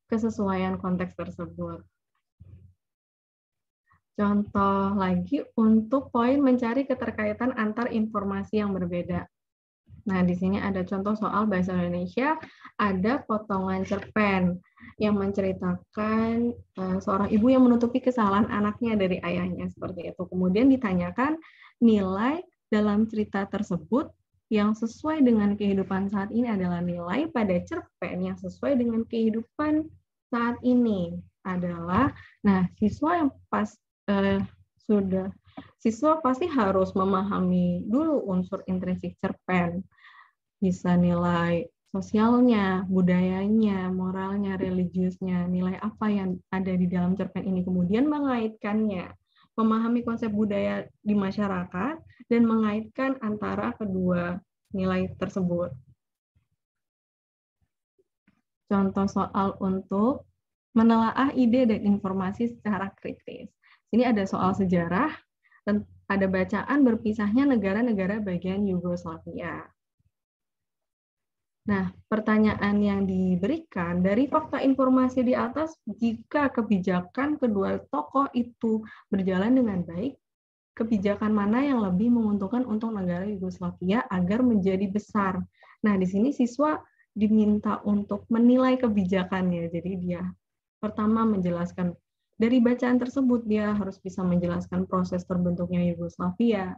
kesesuaian konteks tersebut. Contoh lagi untuk poin mencari keterkaitan antar informasi yang berbeda. Nah, di sini ada contoh soal bahasa Indonesia, ada potongan cerpen yang menceritakan seorang ibu yang menutupi kesalahan anaknya dari ayahnya, seperti itu. Kemudian ditanyakan nilai dalam cerita tersebut yang sesuai dengan kehidupan saat ini adalah nilai pada cerpen yang sesuai dengan kehidupan saat ini adalah, nah, siswa pasti harus memahami dulu unsur intrinsik cerpen, bisa nilai sosialnya, budayanya, moralnya, religiusnya, nilai apa yang ada di dalam cerpen ini, kemudian mengaitkannya, memahami konsep budaya di masyarakat, dan mengaitkan antara kedua nilai tersebut. Contoh soal untuk menelaah ide dan informasi secara kritis. Ini ada soal sejarah, dan ada bacaan berpisahnya negara-negara bagian Yugoslavia. Nah, pertanyaan yang diberikan dari fakta informasi di atas, jika kebijakan kedua tokoh itu berjalan dengan baik, kebijakan mana yang lebih menguntungkan untuk negara Yugoslavia agar menjadi besar? Nah, di sini siswa diminta untuk menilai kebijakannya. Jadi dia pertama menjelaskan, dari bacaan tersebut dia harus bisa menjelaskan proses terbentuknya Yugoslavia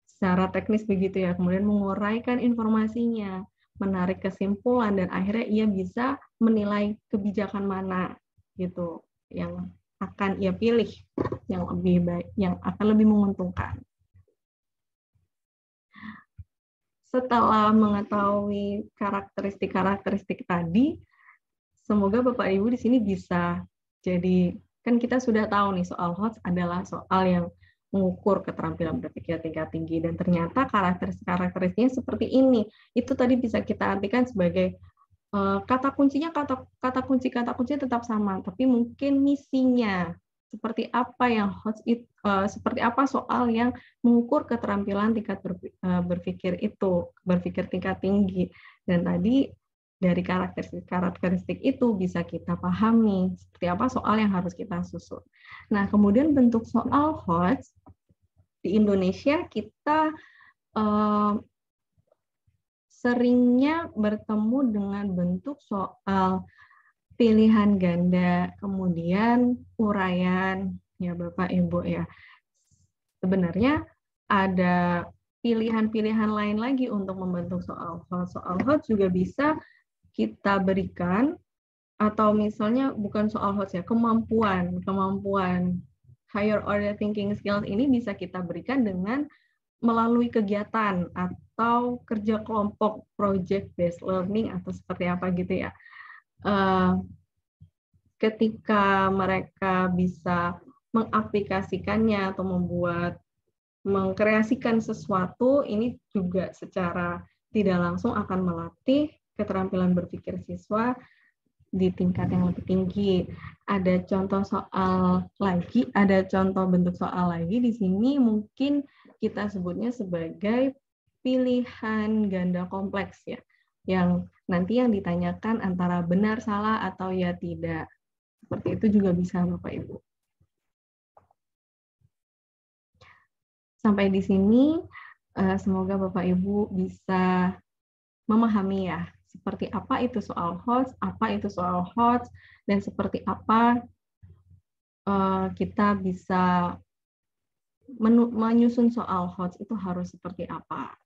secara teknis begitu ya, kemudian menguraikan informasinya, menarik kesimpulan, dan akhirnya ia bisa menilai kebijakan mana gitu yang akan ia pilih, yang lebih baik, yang akan lebih menguntungkan. Setelah mengetahui karakteristik tadi, semoga Bapak Ibu di sini bisa jadi, kan kita sudah tahu nih soal HOTS adalah soal yang mengukur keterampilan berpikir tingkat tinggi, dan ternyata karakteristiknya seperti ini. Itu tadi bisa kita artikan sebagai kata kuncinya tetap sama, tapi mungkin misinya seperti apa yang HOTS seperti apa soal yang mengukur keterampilan tingkat berpikir tingkat tinggi. Dan tadi dari karakteristik itu bisa kita pahami seperti apa soal yang harus kita susun. Nah, kemudian bentuk soal HOTS di Indonesia kita seringnya bertemu dengan bentuk soal pilihan ganda, kemudian uraian, ya Bapak Ibu ya. Sebenarnya ada pilihan-pilihan lain lagi untuk membentuk soal hot. Soal hot juga bisa kita berikan, atau misalnya bukan soal hot ya, kemampuan higher order thinking skills ini bisa kita berikan dengan melalui kegiatan atau kerja kelompok, project based learning atau seperti apa gitu ya. Ketika mereka bisa mengaplikasikannya atau mengkreasikan sesuatu, ini juga secara tidak langsung akan melatih keterampilan berpikir siswa di tingkat yang lebih tinggi. Ada contoh soal lagi, ada contoh bentuk soal lagi di sini mungkin kita sebutnya sebagai pilihan ganda kompleks ya, yang nanti yang ditanyakan antara benar, salah, atau ya tidak. Seperti itu juga bisa Bapak Ibu. Sampai di sini, semoga Bapak Ibu bisa memahami ya, seperti apa itu soal HOTS, dan seperti apa kita bisa menyusun soal HOTS itu harus seperti apa.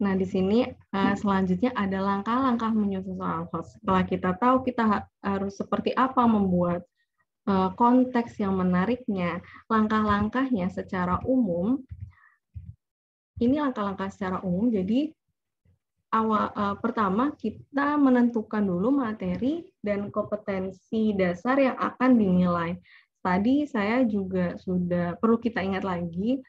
Nah, di sini selanjutnya ada langkah-langkah menyusun soal HOTS. Setelah kita tahu kita harus seperti apa membuat konteks yang menariknya, langkah-langkahnya secara umum, ini langkah-langkah secara umum, jadi pertama kita menentukan dulu materi dan kompetensi dasar yang akan dinilai. Tadi saya juga sudah perlu kita ingat lagi,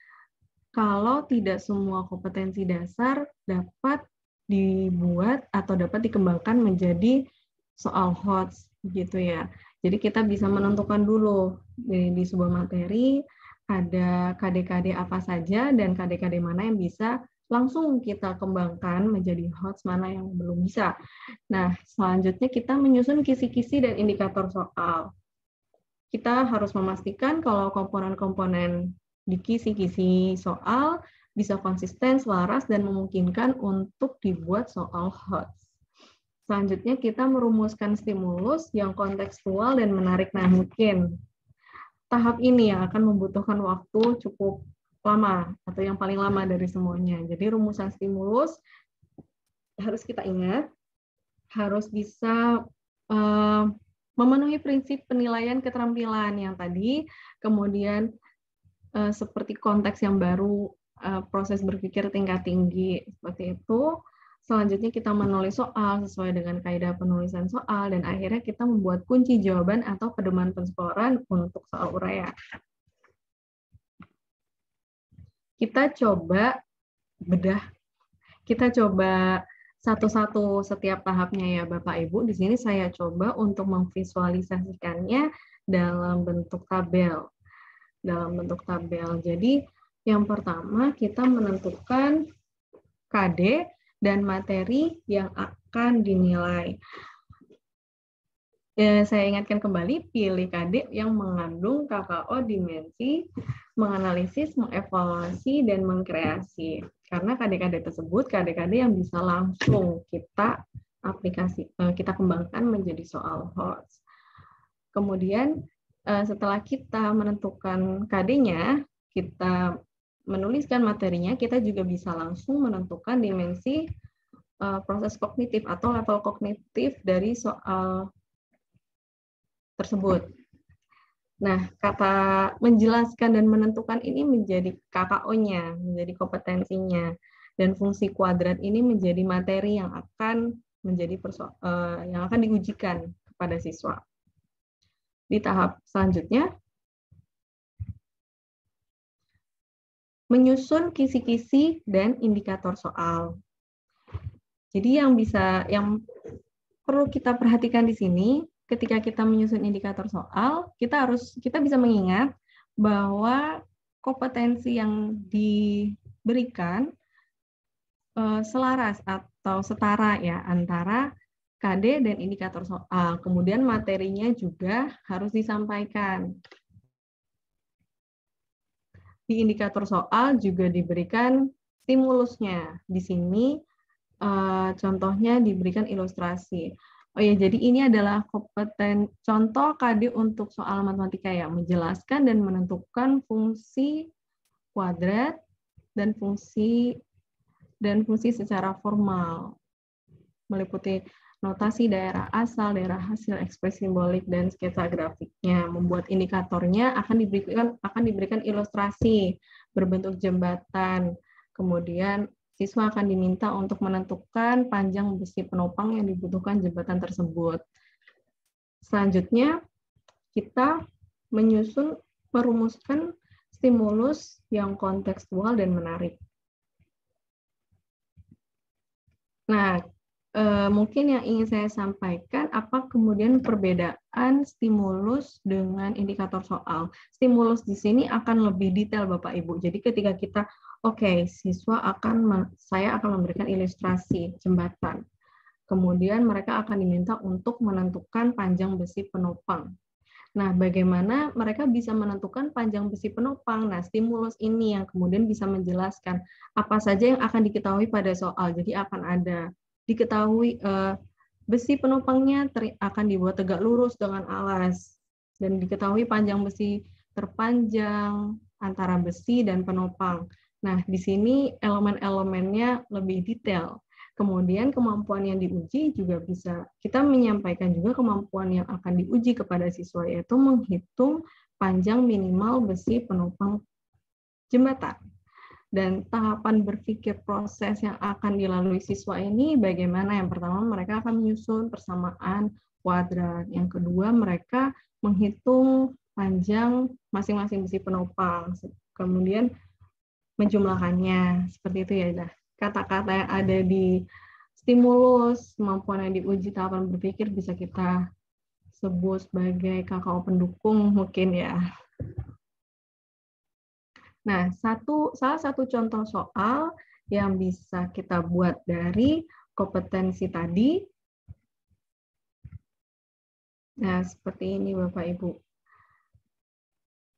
kalau tidak semua kompetensi dasar dapat dibuat atau dapat dikembangkan menjadi soal HOTS gitu ya. Jadi kita bisa menentukan dulu di sebuah materi ada KD-KD apa saja dan KD-KD mana yang bisa langsung kita kembangkan menjadi HOTS, mana yang belum bisa. Nah, selanjutnya kita menyusun kisi-kisi dan indikator soal. Kita harus memastikan kalau komponen-komponen di kisi-kisi soal bisa konsisten, selaras, dan memungkinkan untuk dibuat soal HOTS. Selanjutnya kita merumuskan stimulus yang kontekstual dan menarik. Nah, mungkin tahap ini yang akan membutuhkan waktu cukup lama atau yang paling lama dari semuanya. Jadi rumusan stimulus harus kita ingat, harus bisa memenuhi prinsip penilaian keterampilan yang tadi, kemudian seperti konteks yang baru, proses berpikir tingkat tinggi, seperti itu. Selanjutnya kita menulis soal sesuai dengan kaidah penulisan soal, dan akhirnya kita membuat kunci jawaban atau pedoman penskolaran untuk soal uraian. Kita coba bedah, kita coba satu-satu setiap tahapnya ya Bapak Ibu. Di sini saya coba untuk memvisualisasikannya dalam bentuk tabel. Jadi yang pertama kita menentukan KD dan materi yang akan dinilai. Saya ingatkan kembali, pilih KD yang mengandung KKO dimensi, menganalisis, mengevaluasi, dan mengkreasi. Karena KD-KD tersebut, KD-KD yang bisa langsung kita kembangkan menjadi soal HOTS. Kemudian, setelah kita menentukan KD-nya, kita menuliskan materinya, kita juga bisa langsung menentukan dimensi proses kognitif atau level kognitif dari soal tersebut. Nah, kata menjelaskan dan menentukan ini menjadi KKO-nya, menjadi kompetensinya, dan fungsi kuadrat ini menjadi materi yang akan diujikan kepada siswa. Di tahap selanjutnya, menyusun kisi-kisi dan indikator soal. Jadi yang perlu kita perhatikan di sini, ketika kita menyusun indikator soal, kita bisa mengingat bahwa kompetensi yang diberikan selaras atau setara ya antara KD dan indikator soal. Kemudian materinya juga harus disampaikan. Di indikator soal juga diberikan stimulusnya. Di sini contohnya diberikan ilustrasi. Oh ya, jadi ini adalah contoh KD untuk soal matematika ya, menjelaskan dan menentukan fungsi kuadrat dan fungsi secara formal, meliputi notasi daerah asal, daerah hasil, ekspresi simbolik, dan sketsa grafiknya. Membuat indikatornya akan diberikan ilustrasi berbentuk jembatan. Kemudian siswa akan diminta untuk menentukan panjang besi penopang yang dibutuhkan jembatan tersebut. Selanjutnya, kita merumuskan stimulus yang kontekstual dan menarik. Nah, mungkin yang ingin saya sampaikan, apa kemudian perbedaan stimulus dengan indikator soal. Stimulus di sini akan lebih detail Bapak Ibu. Jadi ketika kita, saya akan memberikan ilustrasi jembatan. Kemudian mereka akan diminta untuk menentukan panjang besi penopang. Nah, bagaimana mereka bisa menentukan panjang besi penopang? Nah, stimulus ini yang kemudian bisa menjelaskan apa saja yang akan diketahui pada soal. Jadi akan ada diketahui besi penopangnya akan dibuat tegak lurus dengan alas, dan diketahui panjang besi terpanjang antara besi dan penopang. Nah, di sini elemen-elemennya lebih detail. Kemudian kemampuan yang diuji juga bisa kita menyampaikan juga kemampuan yang akan diuji kepada siswa, yaitu menghitung panjang minimal besi penopang jembatan. Dan tahapan berpikir proses yang akan dilalui siswa ini bagaimana? Yang pertama, mereka akan menyusun persamaan kuadrat. Yang kedua, mereka menghitung panjang masing-masing besi penopang. Kemudian menjumlahkannya. Seperti itu ya. Nah, kata-kata yang ada di stimulus, kemampuan yang diuji, tahapan berpikir bisa kita sebut sebagai KKO pendukung mungkin ya. Nah, salah satu contoh soal yang bisa kita buat dari kompetensi tadi. Nah, seperti ini Bapak Ibu.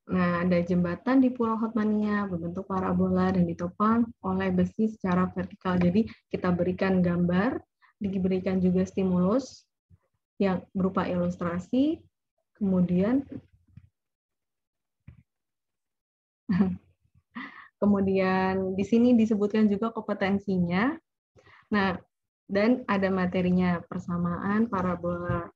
Nah, ada jembatan di Pulau Hotmania berbentuk parabola dan ditopang oleh besi secara vertikal. Jadi kita berikan gambar, diberikan juga stimulus yang berupa ilustrasi, kemudian di sini disebutkan juga kompetensinya. Nah, dan ada materinya, persamaan parabola.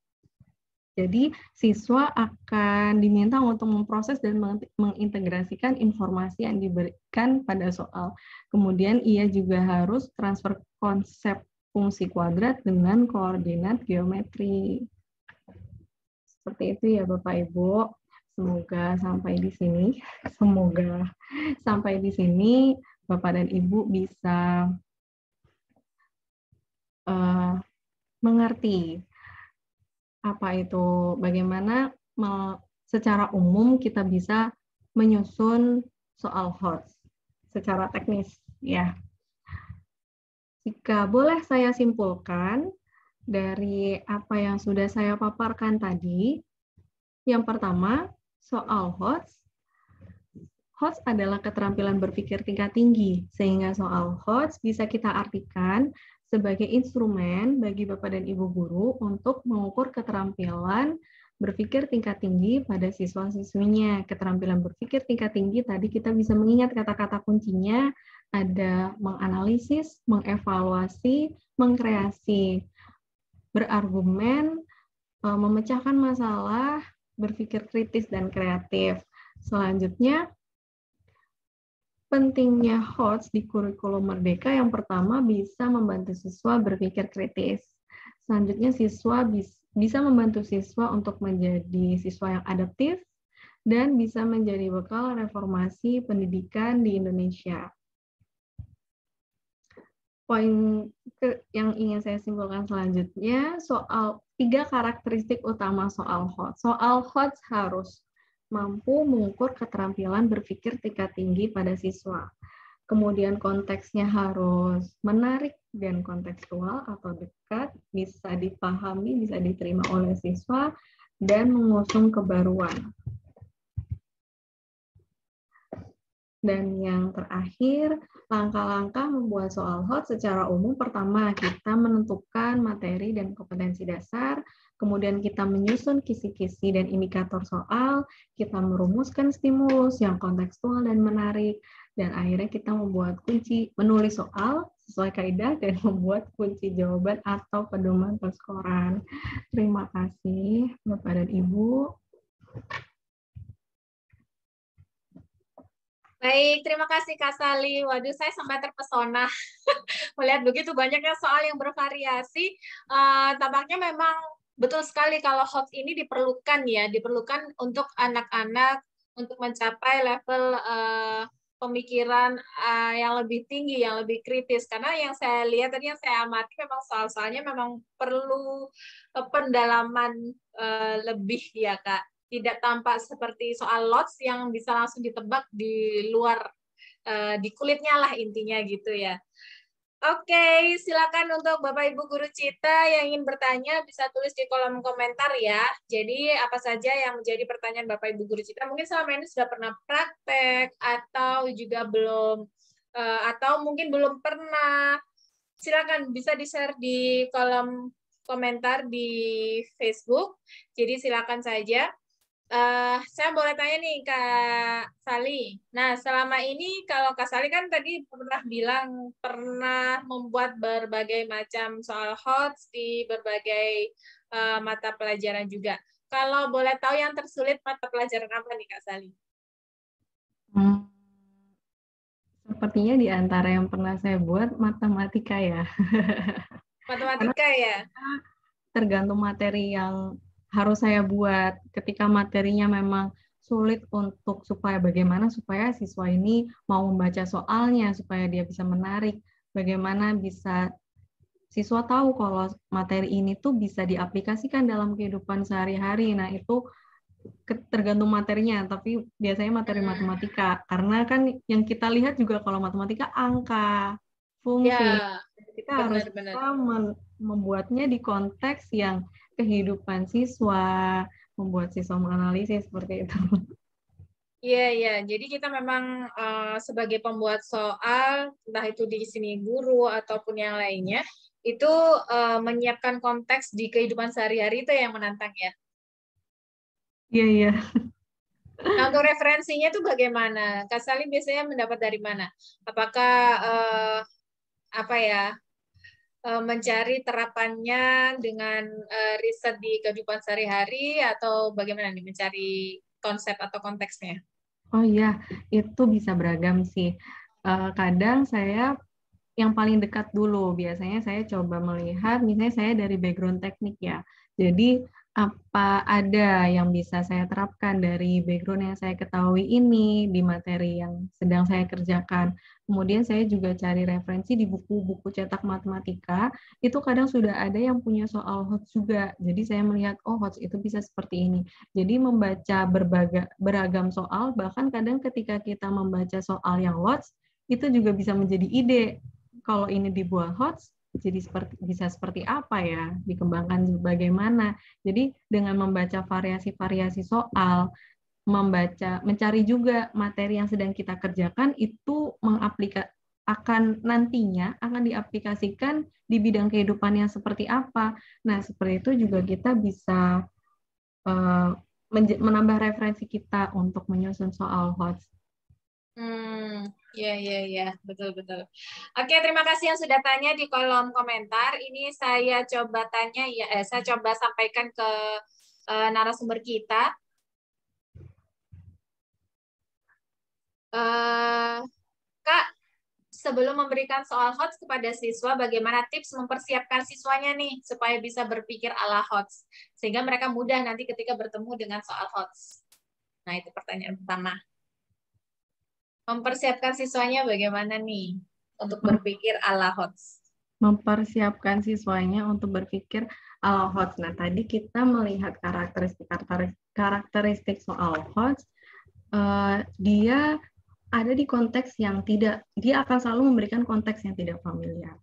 Jadi, siswa akan diminta untuk memproses dan mengintegrasikan informasi yang diberikan pada soal. Kemudian, ia juga harus transfer konsep fungsi kuadrat dengan koordinat geometri. Seperti itu ya Bapak Ibu. Semoga sampai di sini Bapak dan Ibu bisa mengerti apa itu, bagaimana secara umum kita bisa menyusun soal HOTS secara teknis ya. Jika boleh saya simpulkan dari apa yang sudah saya paparkan tadi, yang pertama, soal HOTS adalah keterampilan berpikir tingkat tinggi, sehingga soal HOTS bisa kita artikan sebagai instrumen bagi Bapak dan Ibu guru untuk mengukur keterampilan berpikir tingkat tinggi pada siswa-siswinya. Keterampilan berpikir tingkat tinggi tadi kita bisa mengingat kata-kata kuncinya, ada menganalisis, mengevaluasi, mengkreasi, berargumen, memecahkan masalah, berpikir kritis dan kreatif. Selanjutnya, pentingnya HOTS di kurikulum Merdeka, yang pertama bisa membantu siswa berpikir kritis. Selanjutnya siswa bisa membantu siswa untuk menjadi siswa yang adaptif dan bisa menjadi bekal reformasi pendidikan di Indonesia. Poin yang ingin saya simpulkan selanjutnya, soal 3 karakteristik utama soal HOTS. Soal HOTS harus mampu mengukur keterampilan berpikir tingkat tinggi pada siswa. Kemudian konteksnya harus menarik dan kontekstual atau dekat, bisa dipahami, bisa diterima oleh siswa, dan mengusung kebaruan. Dan yang terakhir, langkah-langkah membuat soal HOT secara umum. Pertama, kita menentukan materi dan kompetensi dasar, kemudian kita menyusun kisi-kisi dan indikator soal, kita merumuskan stimulus yang kontekstual dan menarik, dan akhirnya kita membuat kunci, menulis soal sesuai kaidah, dan membuat kunci jawaban atau pedoman perskoran. Terima kasih, Bapak dan Ibu. Baik, terima kasih Kak Sali. Waduh, saya sampai terpesona melihat begitu banyaknya soal yang bervariasi. Tampaknya memang betul sekali kalau HOTS ini diperlukan ya, diperlukan untuk anak-anak untuk mencapai level pemikiran yang lebih tinggi, yang lebih kritis. Karena yang saya lihat tadi, yang saya amati, memang soal-soalnya memang perlu pendalaman lebih ya Kak. Tidak tampak seperti soal LOTS yang bisa langsung ditebak di luar, di kulitnya lah intinya gitu ya. Oke, silakan untuk Bapak Ibu Guru Cita yang ingin bertanya bisa tulis di kolom komentar ya. Jadi apa saja yang menjadi pertanyaan Bapak Ibu Guru Cita, mungkin selama ini sudah pernah praktek atau juga belum, atau mungkin belum pernah. Silakan bisa di-share di kolom komentar di Facebook. Jadi silakan saja. Saya boleh tanya nih Kak Sali. Nah, selama ini kalau Kak Sali kan tadi pernah bilang pernah membuat berbagai macam soal HOTS di berbagai mata pelajaran juga. Kalau boleh tahu yang tersulit mata pelajaran apa nih Kak Sali? Sepertinya di antara yang pernah saya buat matematika ya. Matematika ya? Tergantung materi yang harus saya buat. Ketika materinya memang sulit untuk bagaimana supaya siswa ini mau membaca soalnya, supaya dia bisa menarik, bagaimana bisa siswa tahu kalau materi ini tuh bisa diaplikasikan dalam kehidupan sehari-hari. Nah, itu tergantung materinya, tapi biasanya materi matematika. Karena kan yang kita lihat juga kalau matematika angka, fungsi. Ya, Kita harus membuatnya di konteks yang kehidupan siswa, membuat siswa menganalisis seperti itu. Iya, iya. Jadi kita memang sebagai pembuat soal, entah itu di sini guru ataupun yang lainnya, itu menyiapkan konteks di kehidupan sehari-hari itu yang menantang ya. Iya, iya. Nah, untuk referensinya itu bagaimana? Kak Salim biasanya mendapat dari mana? Apakah apa ya, mencari terapannya dengan riset di kehidupan sehari-hari atau bagaimana nih mencari konsep atau konteksnya? Oh iya, itu bisa beragam sih. Kadang saya yang paling dekat dulu, biasanya saya coba melihat, misalnya saya dari background teknik ya. Jadi apa ada yang bisa saya terapkan dari background yang saya ketahui ini di materi yang sedang saya kerjakan. Kemudian saya juga cari referensi di buku-buku cetak matematika, itu kadang sudah ada yang punya soal HOTS juga. Jadi saya melihat, oh HOTS itu bisa seperti ini. Jadi membaca beragam soal, bahkan kadang ketika kita membaca soal yang LOTS, itu juga bisa menjadi ide. Kalau ini dibuat HOTS, jadi bisa seperti apa ya, dikembangkan bagaimana. Jadi dengan membaca variasi-variasi soal, mencari juga materi yang sedang kita kerjakan, itu nantinya akan diaplikasikan di bidang kehidupan yang seperti apa. Nah, seperti itu juga kita bisa menambah referensi kita untuk menyusun soal HOTS. Ya, betul. Oke, terima kasih yang sudah tanya di kolom komentar. Ini saya coba tanya saya coba sampaikan ke narasumber kita. Kak, sebelum memberikan soal HOTS kepada siswa, bagaimana tips mempersiapkan siswanya nih supaya bisa berpikir ala HOTS sehingga mereka mudah nanti ketika bertemu dengan soal HOTS. Nah, itu pertanyaan pertama. Mempersiapkan siswanya bagaimana nih untuk berpikir ala HOTS? Mempersiapkan siswanya untuk berpikir ala HOTS. Nah, tadi kita melihat karakteristik soal HOTS, dia ada di konteks yang dia akan selalu memberikan konteks yang tidak familiar.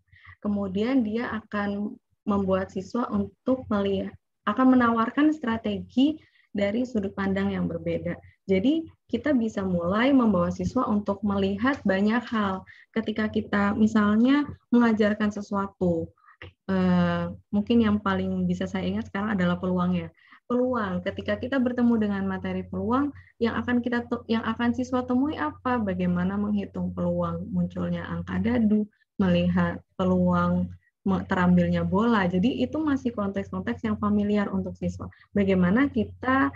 Kemudian dia akan membuat siswa untuk akan menawarkan strategi dari sudut pandang yang berbeda. Jadi kita bisa mulai membawa siswa untuk melihat banyak hal. Ketika kita misalnya mengajarkan sesuatu, mungkin yang paling bisa saya ingat sekarang adalah peluang ya. Peluang, ketika kita bertemu dengan materi peluang, yang akan siswa temui apa? Bagaimana menghitung peluang munculnya angka dadu, melihat peluang terambilnya bola. Jadi itu masih konteks-konteks yang familiar untuk siswa. Bagaimana kita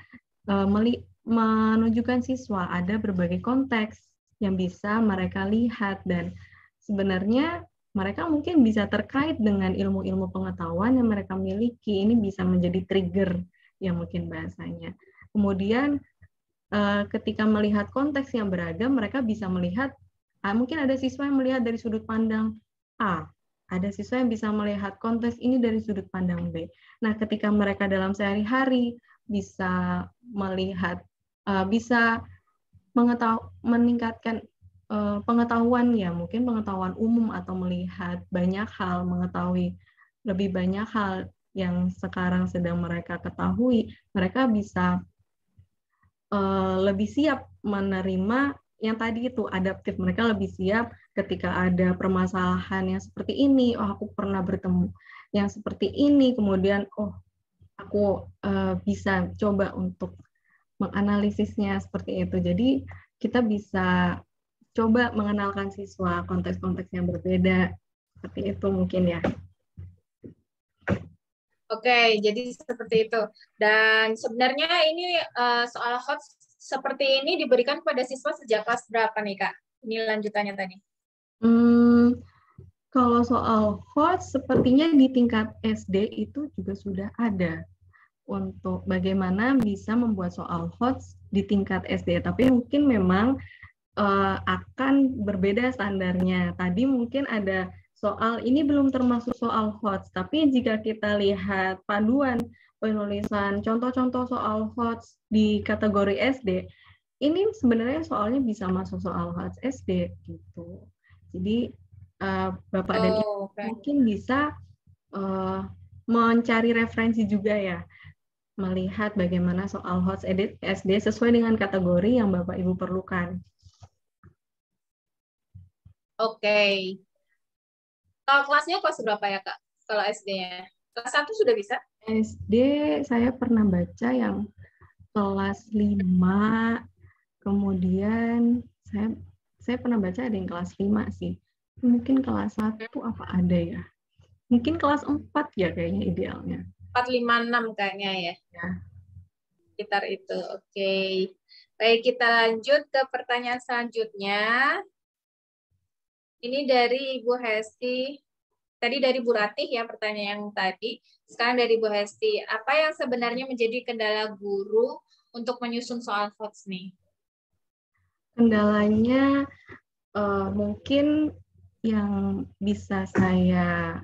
menunjukkan siswa ada berbagai konteks yang bisa mereka lihat, dan sebenarnya mereka mungkin bisa terkait dengan ilmu-ilmu pengetahuan yang mereka miliki. Ini bisa menjadi trigger yang mungkin bahasanya. Kemudian ketika melihat konteks yang beragam, mereka bisa melihat, mungkin ada siswa yang melihat dari sudut pandang A, ada siswa yang bisa melihat konteks ini dari sudut pandang B. Nah, ketika mereka dalam sehari-hari bisa melihat, bisa meningkatkan pengetahuan ya, mungkin pengetahuan umum atau melihat banyak hal, mengetahui lebih banyak hal yang sekarang sedang mereka ketahui, mereka bisa lebih siap menerima yang tadi itu adaptif. Mereka lebih siap ketika ada permasalahan yang seperti ini, oh aku pernah bertemu yang seperti ini, kemudian oh aku bisa coba untuk menganalisisnya seperti itu. Jadi kita bisa coba mengenalkan siswa konteks-konteks yang berbeda, seperti itu mungkin ya. Oke, jadi seperti itu. Dan sebenarnya ini soal HOTS seperti ini diberikan pada siswa sejak kelas berapa nih, Kak? Ini lanjutannya tadi. Kalau soal HOTS, sepertinya di tingkat SD itu juga sudah ada untuk bagaimana bisa membuat soal HOTS di tingkat SD. Tapi mungkin memang akan berbeda standarnya. Tadi mungkin ada soal ini belum termasuk soal HOTS, tapi jika kita lihat panduan penulisan contoh-contoh soal HOTS di kategori SD, ini sebenarnya soalnya bisa masuk soal HOTS SD gitu. Jadi Bapak dan Ibu mungkin bisa mencari referensi juga ya, melihat bagaimana soal HOTS SD sesuai dengan kategori yang Bapak Ibu perlukan. Oke. Kalau kelasnya kelas berapa ya, Kak? Kalau SD-nya? Kelas 1 sudah bisa? SD saya pernah baca yang kelas 5, kemudian saya pernah baca ada yang kelas 5 sih. Mungkin kelas 1 apa ada ya? Mungkin kelas 4 ya kayaknya idealnya. 4, 5, 6 kayaknya ya. Ya. Sekitar itu. Oke. Baik, kita lanjut ke pertanyaan selanjutnya. Ini dari Ibu Hesti. Tadi dari Bu Ratih ya pertanyaan yang tadi. Sekarang dari Bu Hesti. Apa yang sebenarnya menjadi kendala guru untuk menyusun soal HOTS nih? Kendalanya mungkin yang bisa saya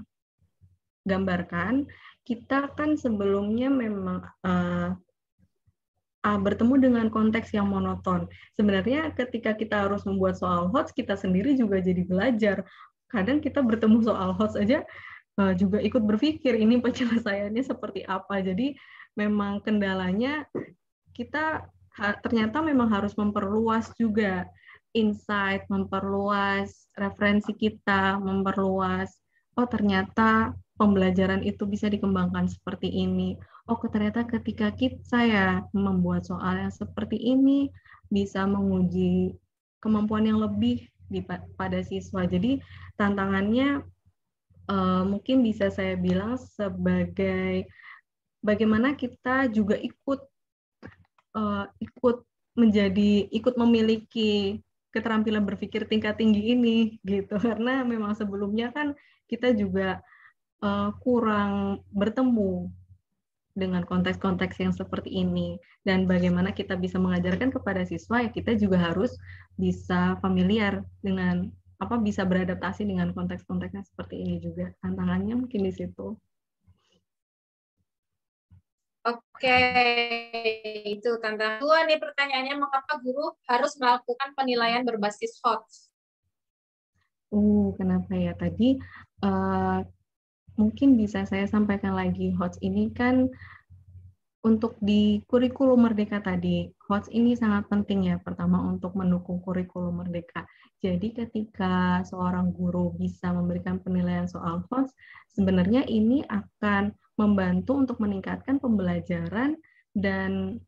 gambarkan, kita kan sebelumnya memang bertemu dengan konteks yang monoton. Sebenarnya ketika kita harus membuat soal HOTS, kita sendiri juga jadi belajar. Kadang kita bertemu soal HOTS aja juga ikut berpikir ini penyelesaiannya seperti apa. Jadi memang kendalanya kita ternyata memang harus memperluas juga insight, memperluas referensi kita, memperluas, oh ternyata pembelajaran itu bisa dikembangkan seperti ini. Oh ternyata ketika saya membuat soal yang seperti ini bisa menguji kemampuan yang lebih pada siswa. Jadi tantangannya mungkin bisa saya bilang sebagai bagaimana kita juga ikut memiliki keterampilan berpikir tingkat tinggi ini gitu, karena memang sebelumnya kan kita juga kurang bertemu dengan konteks-konteks yang seperti ini, dan bagaimana kita bisa mengajarkan kepada siswa ya kita juga harus bisa familiar dengan bisa beradaptasi dengan konteks-konteks yang seperti ini juga. Tantangannya mungkin di situ. Oke, itu tantangan kedua nih pertanyaannya, mengapa guru harus melakukan penilaian berbasis HOTS? Kenapa ya? Tadi mungkin bisa saya sampaikan lagi, HOTS ini kan Untuk di kurikulum Merdeka tadi, HOTS ini sangat penting ya. Pertama untuk mendukung kurikulum Merdeka. Jadi ketika seorang guru bisa memberikan penilaian soal HOTS, sebenarnya ini akan membantu untuk meningkatkan pembelajaran dan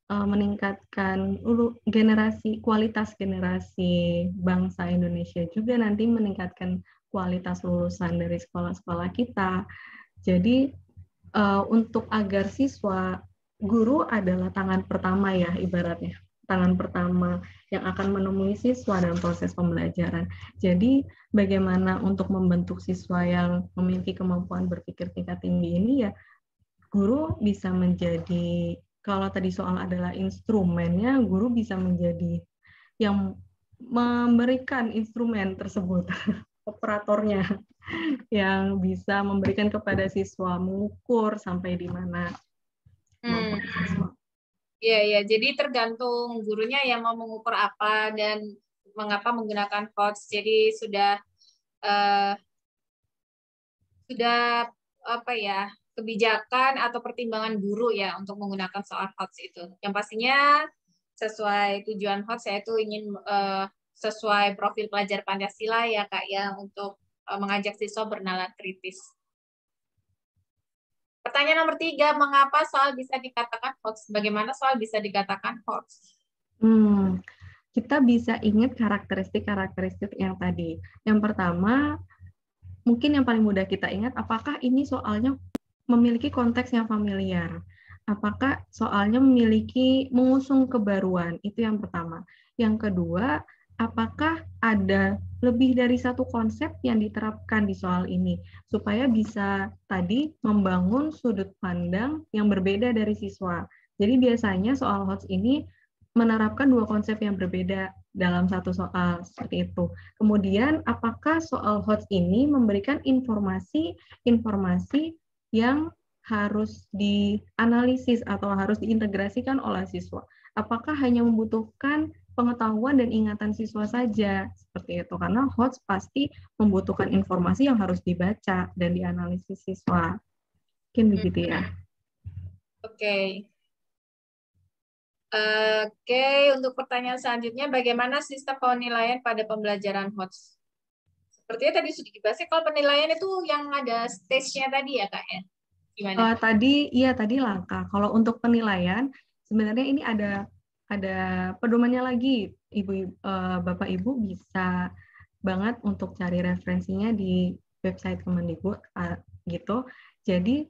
meningkatkan kualitas generasi bangsa Indonesia, juga nanti meningkatkan kualitas lulusan dari sekolah-sekolah kita. Jadi untuk agar siswa, guru adalah tangan pertama ya ibaratnya, tangan pertama yang akan menemui siswa dalam proses pembelajaran. Jadi bagaimana untuk membentuk siswa yang memiliki kemampuan berpikir tingkat tinggi ini ya, guru bisa menjadi, kalau tadi soal adalah instrumennya, guru bisa menjadi yang memberikan instrumen tersebut, operatornya, yang bisa memberikan kepada siswa, mengukur sampai di mana kemampuan siswa. Iya, ya. Jadi tergantung gurunya yang mau mengukur apa dan mengapa menggunakan HOTS. Jadi sudah apa ya, kebijakan atau pertimbangan guru ya untuk menggunakan soal HOTS itu. Yang pastinya sesuai tujuan HOTS, yaitu ingin sesuai profil pelajar Pancasila ya Kak ya, untuk mengajak siswa bernalar kritis. Pertanyaan nomor 3, mengapa soal bisa dikatakan HOTS? Bagaimana soal bisa dikatakan HOTS? Kita bisa ingat karakteristik yang tadi. Yang pertama, mungkin yang paling mudah kita ingat, apakah ini soalnya memiliki konteks yang familiar? Apakah soalnya mengusung kebaruan? Itu yang pertama. Yang kedua, apakah ada lebih dari satu konsep yang diterapkan di soal ini, supaya bisa tadi membangun sudut pandang yang berbeda dari siswa. Jadi biasanya soal HOTS ini menerapkan dua konsep yang berbeda dalam satu soal, seperti itu. Kemudian, apakah soal HOTS ini memberikan informasi yang harus dianalisis atau harus diintegrasikan oleh siswa? Apakah hanya membutuhkan pengetahuan dan ingatan siswa saja, seperti itu? Karena HOTS pasti membutuhkan informasi yang harus dibaca dan dianalisis siswa. Mungkin begitu ya. Oke, untuk pertanyaan selanjutnya, bagaimana sistem penilaian pada pembelajaran HOTS? Sepertinya tadi sudah dibahas, kalau penilaian itu yang ada stage-nya tadi ya Kak ya? Gimana? Tadi langkah. Kalau untuk penilaian, sebenarnya ini ada pedomannya lagi. Bapak Ibu bisa banget untuk cari referensinya di website Kemendikbud gitu. Jadi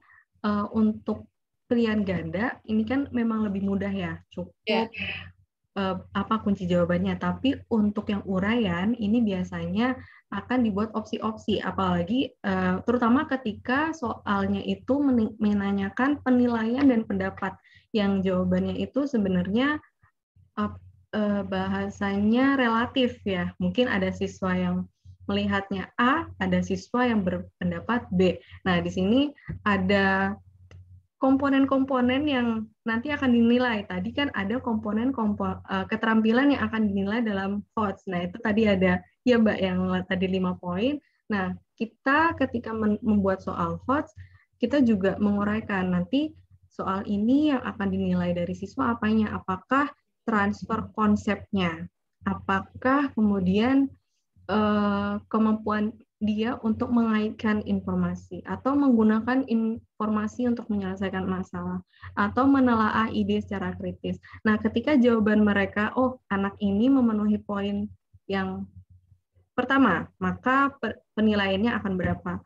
untuk pilihan ganda ini kan memang lebih mudah ya, cukup apa kunci jawabannya. Tapi untuk yang uraian ini biasanya akan dibuat opsi-opsi, apalagi terutama ketika soalnya itu menanyakan penilaian dan pendapat, yang jawabannya itu sebenarnya bahasanya relatif ya. Mungkin ada siswa yang melihatnya A, ada siswa yang berpendapat B. Nah, di sini ada komponen-komponen yang nanti akan dinilai. Tadi kan ada keterampilan yang akan dinilai dalam HOTS. Nah, itu tadi ada ya Mbak yang tadi 5 poin. Nah, kita ketika membuat soal HOTS, kita juga menguraikan nanti soal ini yang akan dinilai dari siswa apanya, apakah transfer konsepnya, apakah kemudian kemampuan dia untuk mengaitkan informasi atau menggunakan informasi untuk menyelesaikan masalah atau menelaah ide secara kritis. Nah, ketika jawaban mereka, oh anak ini memenuhi poin yang pertama, maka penilaiannya akan berapa.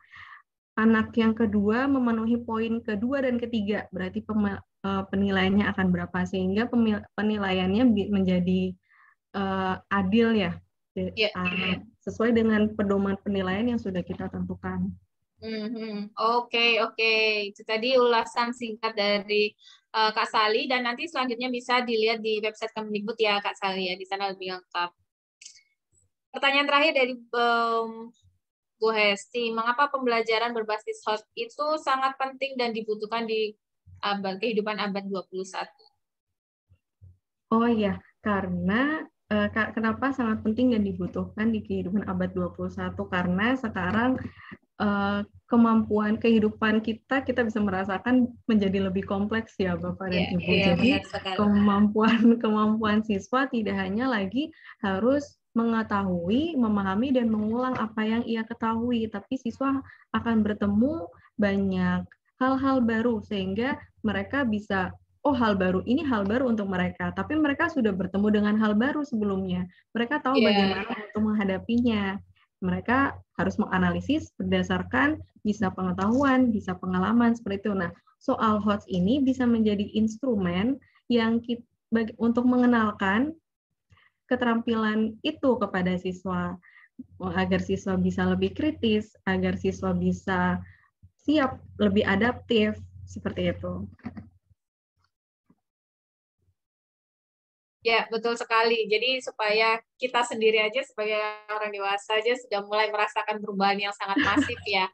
Anak yang kedua memenuhi poin kedua dan ketiga, berarti penilaiannya akan berapa, sehingga penilaiannya menjadi adil ya. Sesuai dengan pedoman penilaian yang sudah kita tentukan. Oke. Itu tadi ulasan singkat dari Kak Sali, dan nanti selanjutnya bisa dilihat di website Kemendikbud ya Kak Sali ya, di sana lebih lengkap. Pertanyaan terakhir dari Bu Hesti, mengapa pembelajaran berbasis HOTS itu sangat penting dan dibutuhkan di kehidupan abad 21? Oh iya, karena kenapa sangat penting dan dibutuhkan di kehidupan abad 21? Karena sekarang kemampuan kehidupan kita bisa merasakan menjadi lebih kompleks ya Bapak dan Ibu. Jadi kemampuan siswa tidak hanya lagi harus mengetahui, memahami dan mengulang apa yang ia ketahui, tapi siswa akan bertemu banyak hal-hal baru sehingga mereka bisa hal baru untuk mereka, tapi mereka sudah bertemu dengan hal baru sebelumnya. Mereka tahu bagaimana untuk menghadapinya. Mereka harus menganalisis berdasarkan bisa pengetahuan, bisa pengalaman seperti itu. Nah, soal HOTS ini bisa menjadi instrumen yang untuk mengenalkan keterampilan itu kepada siswa, agar siswa bisa lebih kritis, agar siswa bisa siap, lebih adaptif, seperti itu. Ya, betul sekali. Jadi supaya kita sendiri aja sebagai orang dewasa aja sudah mulai merasakan perubahan yang sangat masif ya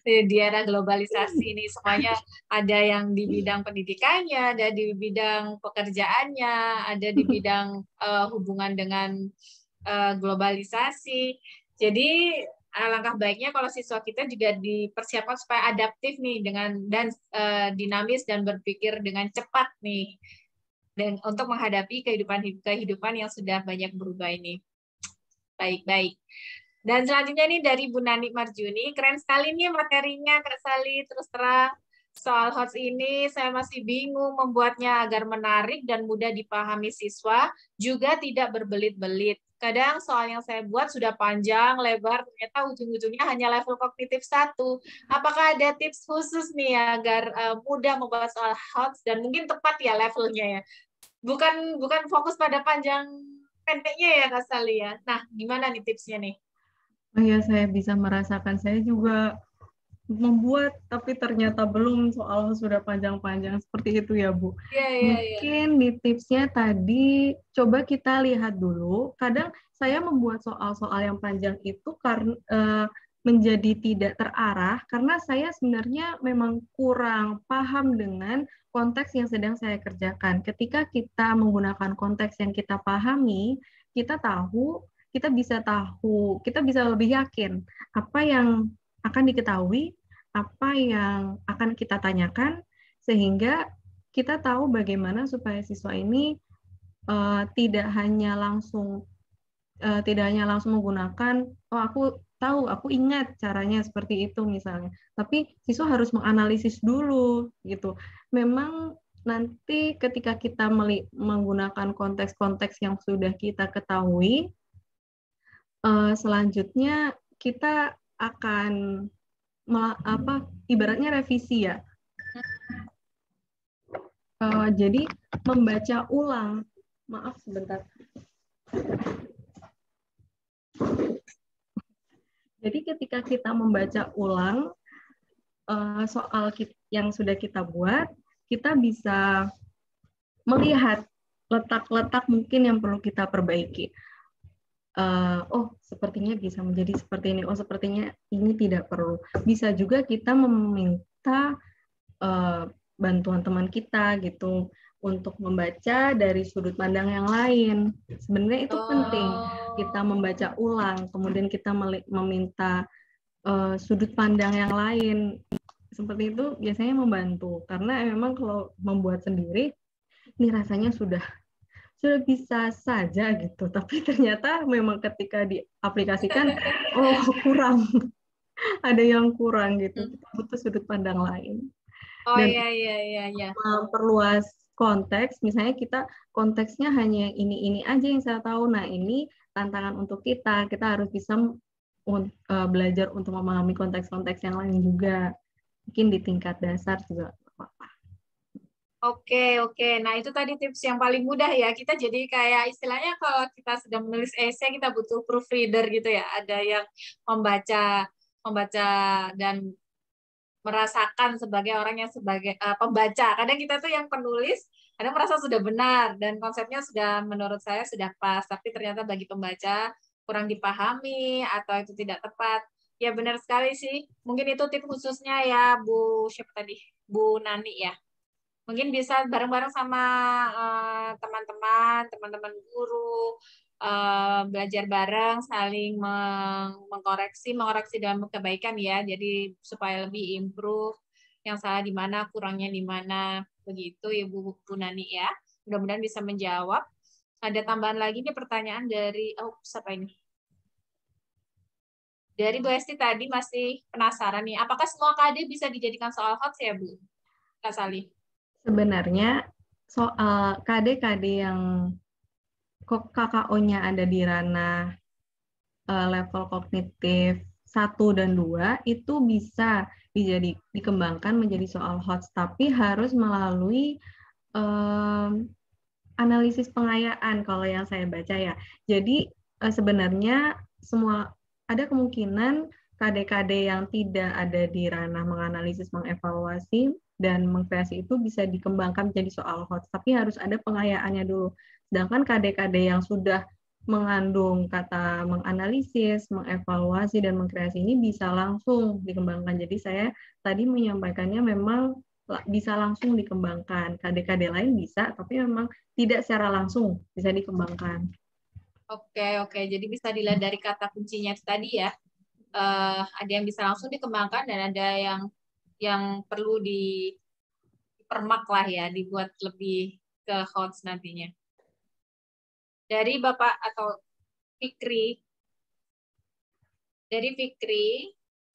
di era globalisasi ini. Semuanya ada yang di bidang pendidikannya, ada di bidang pekerjaannya, ada di bidang hubungan dengan globalisasi. Jadi alangkah baiknya kalau siswa kita juga dipersiapkan supaya adaptif nih dan dinamis dan berpikir dengan cepat nih. Dan untuk menghadapi kehidupan yang sudah banyak berubah ini. Baik. Dan selanjutnya nih dari Bu Nani Marjuni, keren sekali nih materinya Kak Sally, terus terang. Soal HOTS ini saya masih bingung membuatnya agar menarik dan mudah dipahami siswa, juga tidak berbelit-belit. Kadang soal yang saya buat sudah panjang, lebar, ternyata ujung-ujungnya hanya level kognitif 1. Apakah ada tips khusus nih agar mudah membahas soal HOTS dan mungkin tepat ya levelnya ya? Bukan fokus pada panjang pendeknya ya Kak Sally ya. Nah, gimana nih tipsnya nih? Oh ya, saya bisa merasakan, saya juga membuat tapi ternyata belum, soal sudah panjang-panjang seperti itu ya Bu. Mungkin di tipsnya tadi coba kita lihat dulu. Kadang saya membuat soal-soal yang panjang itu karena menjadi tidak terarah karena saya sebenarnya memang kurang paham dengan konteks yang sedang saya kerjakan. Ketika kita menggunakan konteks yang kita pahami, kita bisa lebih yakin apa yang akan diketahui, apa yang akan kita tanyakan, sehingga kita tahu bagaimana supaya siswa ini tidak hanya langsung menggunakan, aku ingat caranya seperti itu misalnya, tapi siswa harus menganalisis dulu gitu. Memang nanti ketika kita menggunakan konteks-konteks yang sudah kita ketahui, selanjutnya kita akan ibaratnya revisi ya. Jadi membaca ulang. Maaf sebentar. Jadi ketika kita membaca ulang soal yang sudah kita buat, kita bisa melihat letak-letak mungkin yang perlu kita perbaiki. Sepertinya bisa menjadi seperti ini. Sepertinya ini tidak perlu. Bisa juga kita meminta bantuan teman kita gitu untuk membaca dari sudut pandang yang lain. Sebenarnya itu penting. Kita membaca ulang, kemudian kita meminta sudut pandang yang lain. Seperti itu biasanya membantu. Karena memang kalau membuat sendiri, ini rasanya sudah bisa saja gitu, tapi ternyata memang ketika diaplikasikan kurang, ada yang kurang gitu, kita butuh sudut pandang lain. Dan memperluas konteks, misalnya kita konteksnya hanya ini aja yang saya tahu, nah ini tantangan untuk kita harus bisa belajar untuk memahami konteks-konteks yang lain juga, mungkin di tingkat dasar juga apa-apa. Oke. Nah, itu tadi tips yang paling mudah ya. Kita jadi kayak istilahnya kalau kita sedang menulis esai, kita butuh proofreader gitu ya. Ada yang membaca dan merasakan sebagai orang yang sebagai pembaca. Kadang kita tuh yang penulis, kadang merasa sudah benar dan konsepnya sudah menurut saya sudah pas. Tapi ternyata bagi pembaca kurang dipahami atau itu tidak tepat. Ya benar sekali sih. Mungkin itu tips khususnya ya Bu Bu Nani ya. Mungkin bisa bareng-bareng sama teman-teman guru, belajar bareng, saling mengoreksi dalam kebaikan ya. Jadi supaya lebih improve, yang salah di mana, kurangnya di mana. Begitu ya Bu Nani ya. Mudah-mudahan bisa menjawab. Ada tambahan lagi nih pertanyaan dari siapa ini? Dari Bu Esti tadi masih penasaran nih, apakah semua KD bisa dijadikan soal HOTS ya Bu? Kak Sali. Sebenarnya soal KD-KD yang KKO-nya ada di ranah level kognitif 1 dan 2 itu bisa dikembangkan menjadi soal HOTS, tapi harus melalui analisis pengayaan kalau yang saya baca ya. Jadi sebenarnya semua ada kemungkinan KD-KD yang tidak ada di ranah menganalisis, mengevaluasi, dan mengkreasi itu bisa dikembangkan menjadi soal HOTS, tapi harus ada pengayaannya dulu. Sedangkan KD-KD yang sudah mengandung kata menganalisis, mengevaluasi, dan mengkreasi ini bisa langsung dikembangkan. Jadi saya tadi menyampaikannya memang bisa langsung dikembangkan. KD-KD lain bisa, tapi memang tidak secara langsung bisa dikembangkan. Oke. Jadi bisa dilihat dari kata kuncinya itu tadi ya. Ada yang bisa langsung dikembangkan dan ada yang perlu dipermak lah ya, dibuat lebih ke HOTS nantinya. Dari Bapak atau Fikri,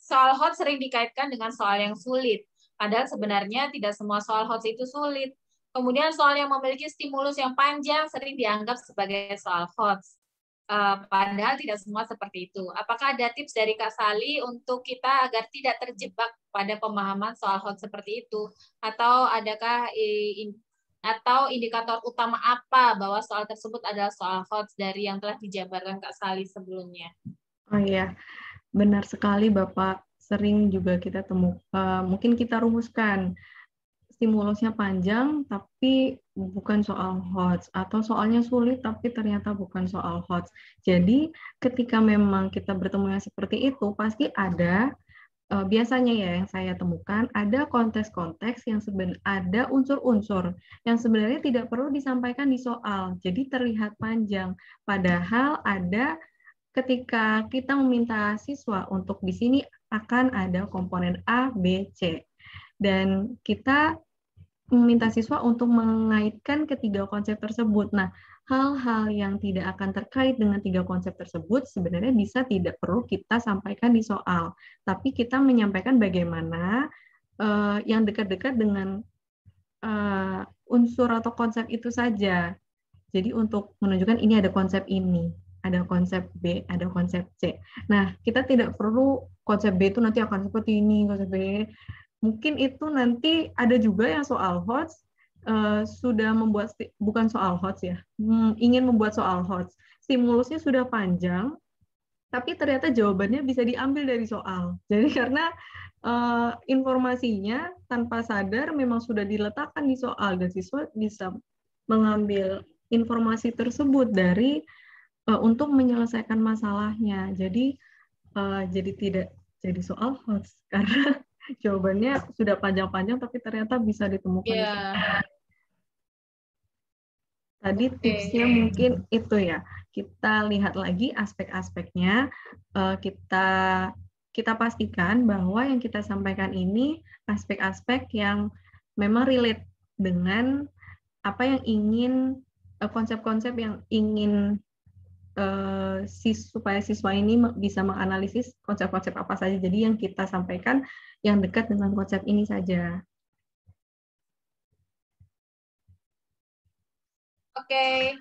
soal HOTS sering dikaitkan dengan soal yang sulit. Padahal sebenarnya tidak semua soal HOTS itu sulit. Kemudian soal yang memiliki stimulus yang panjang sering dianggap sebagai soal HOTS. Padahal tidak semua seperti itu. Apakah ada tips dari Kak Sali untuk kita agar tidak terjebak pada pemahaman soal HOTS seperti itu? Atau adakah indikator utama apa bahwa soal tersebut adalah soal HOTS dari yang telah dijabarkan Kak Sali sebelumnya? Oh iya, benar sekali Bapak. Sering juga kita mungkin kita rumuskan stimulusnya panjang tapi bukan soal HOTS, atau soalnya sulit tapi ternyata bukan soal HOTS. Jadi ketika memang kita bertemu yang seperti itu, pasti ada biasanya ya yang saya temukan ada konteks-konteks yang sebenarnya ada unsur-unsur yang sebenarnya tidak perlu disampaikan di soal. Jadi terlihat panjang. Padahal ada ketika kita meminta siswa untuk di sini akan ada komponen A, B, C. Dan kita meminta siswa untuk mengaitkan ketiga konsep tersebut. Nah, hal-hal yang tidak akan terkait dengan tiga konsep tersebut sebenarnya bisa tidak perlu kita sampaikan di soal, tapi kita menyampaikan bagaimana yang dekat-dekat dengan unsur atau konsep itu saja. Jadi untuk menunjukkan ini ada konsep ini, ada konsep B, ada konsep C. Nah, kita tidak perlu konsep B itu nanti akan seperti ini, konsep B. Mungkin itu nanti ada juga yang soal HOTS sudah membuat, bukan soal HOTS ya, ingin membuat soal HOTS. Stimulusnya sudah panjang, tapi ternyata jawabannya bisa diambil dari soal. Jadi karena informasinya tanpa sadar memang sudah diletakkan di soal, dan siswa bisa mengambil informasi tersebut dari untuk menyelesaikan masalahnya. Jadi tidak jadi soal HOTS karena jawabannya sudah panjang-panjang tapi ternyata bisa ditemukan. Tadi tipsnya mungkin itu ya. Kita lihat lagi aspek-aspeknya. Kita pastikan bahwa yang kita sampaikan ini aspek-aspek yang memang relate dengan apa yang ingin, konsep-konsep yang ingin supaya siswa ini bisa menganalisis konsep-konsep apa saja. Jadi yang kita sampaikan yang dekat dengan konsep ini saja. Oke,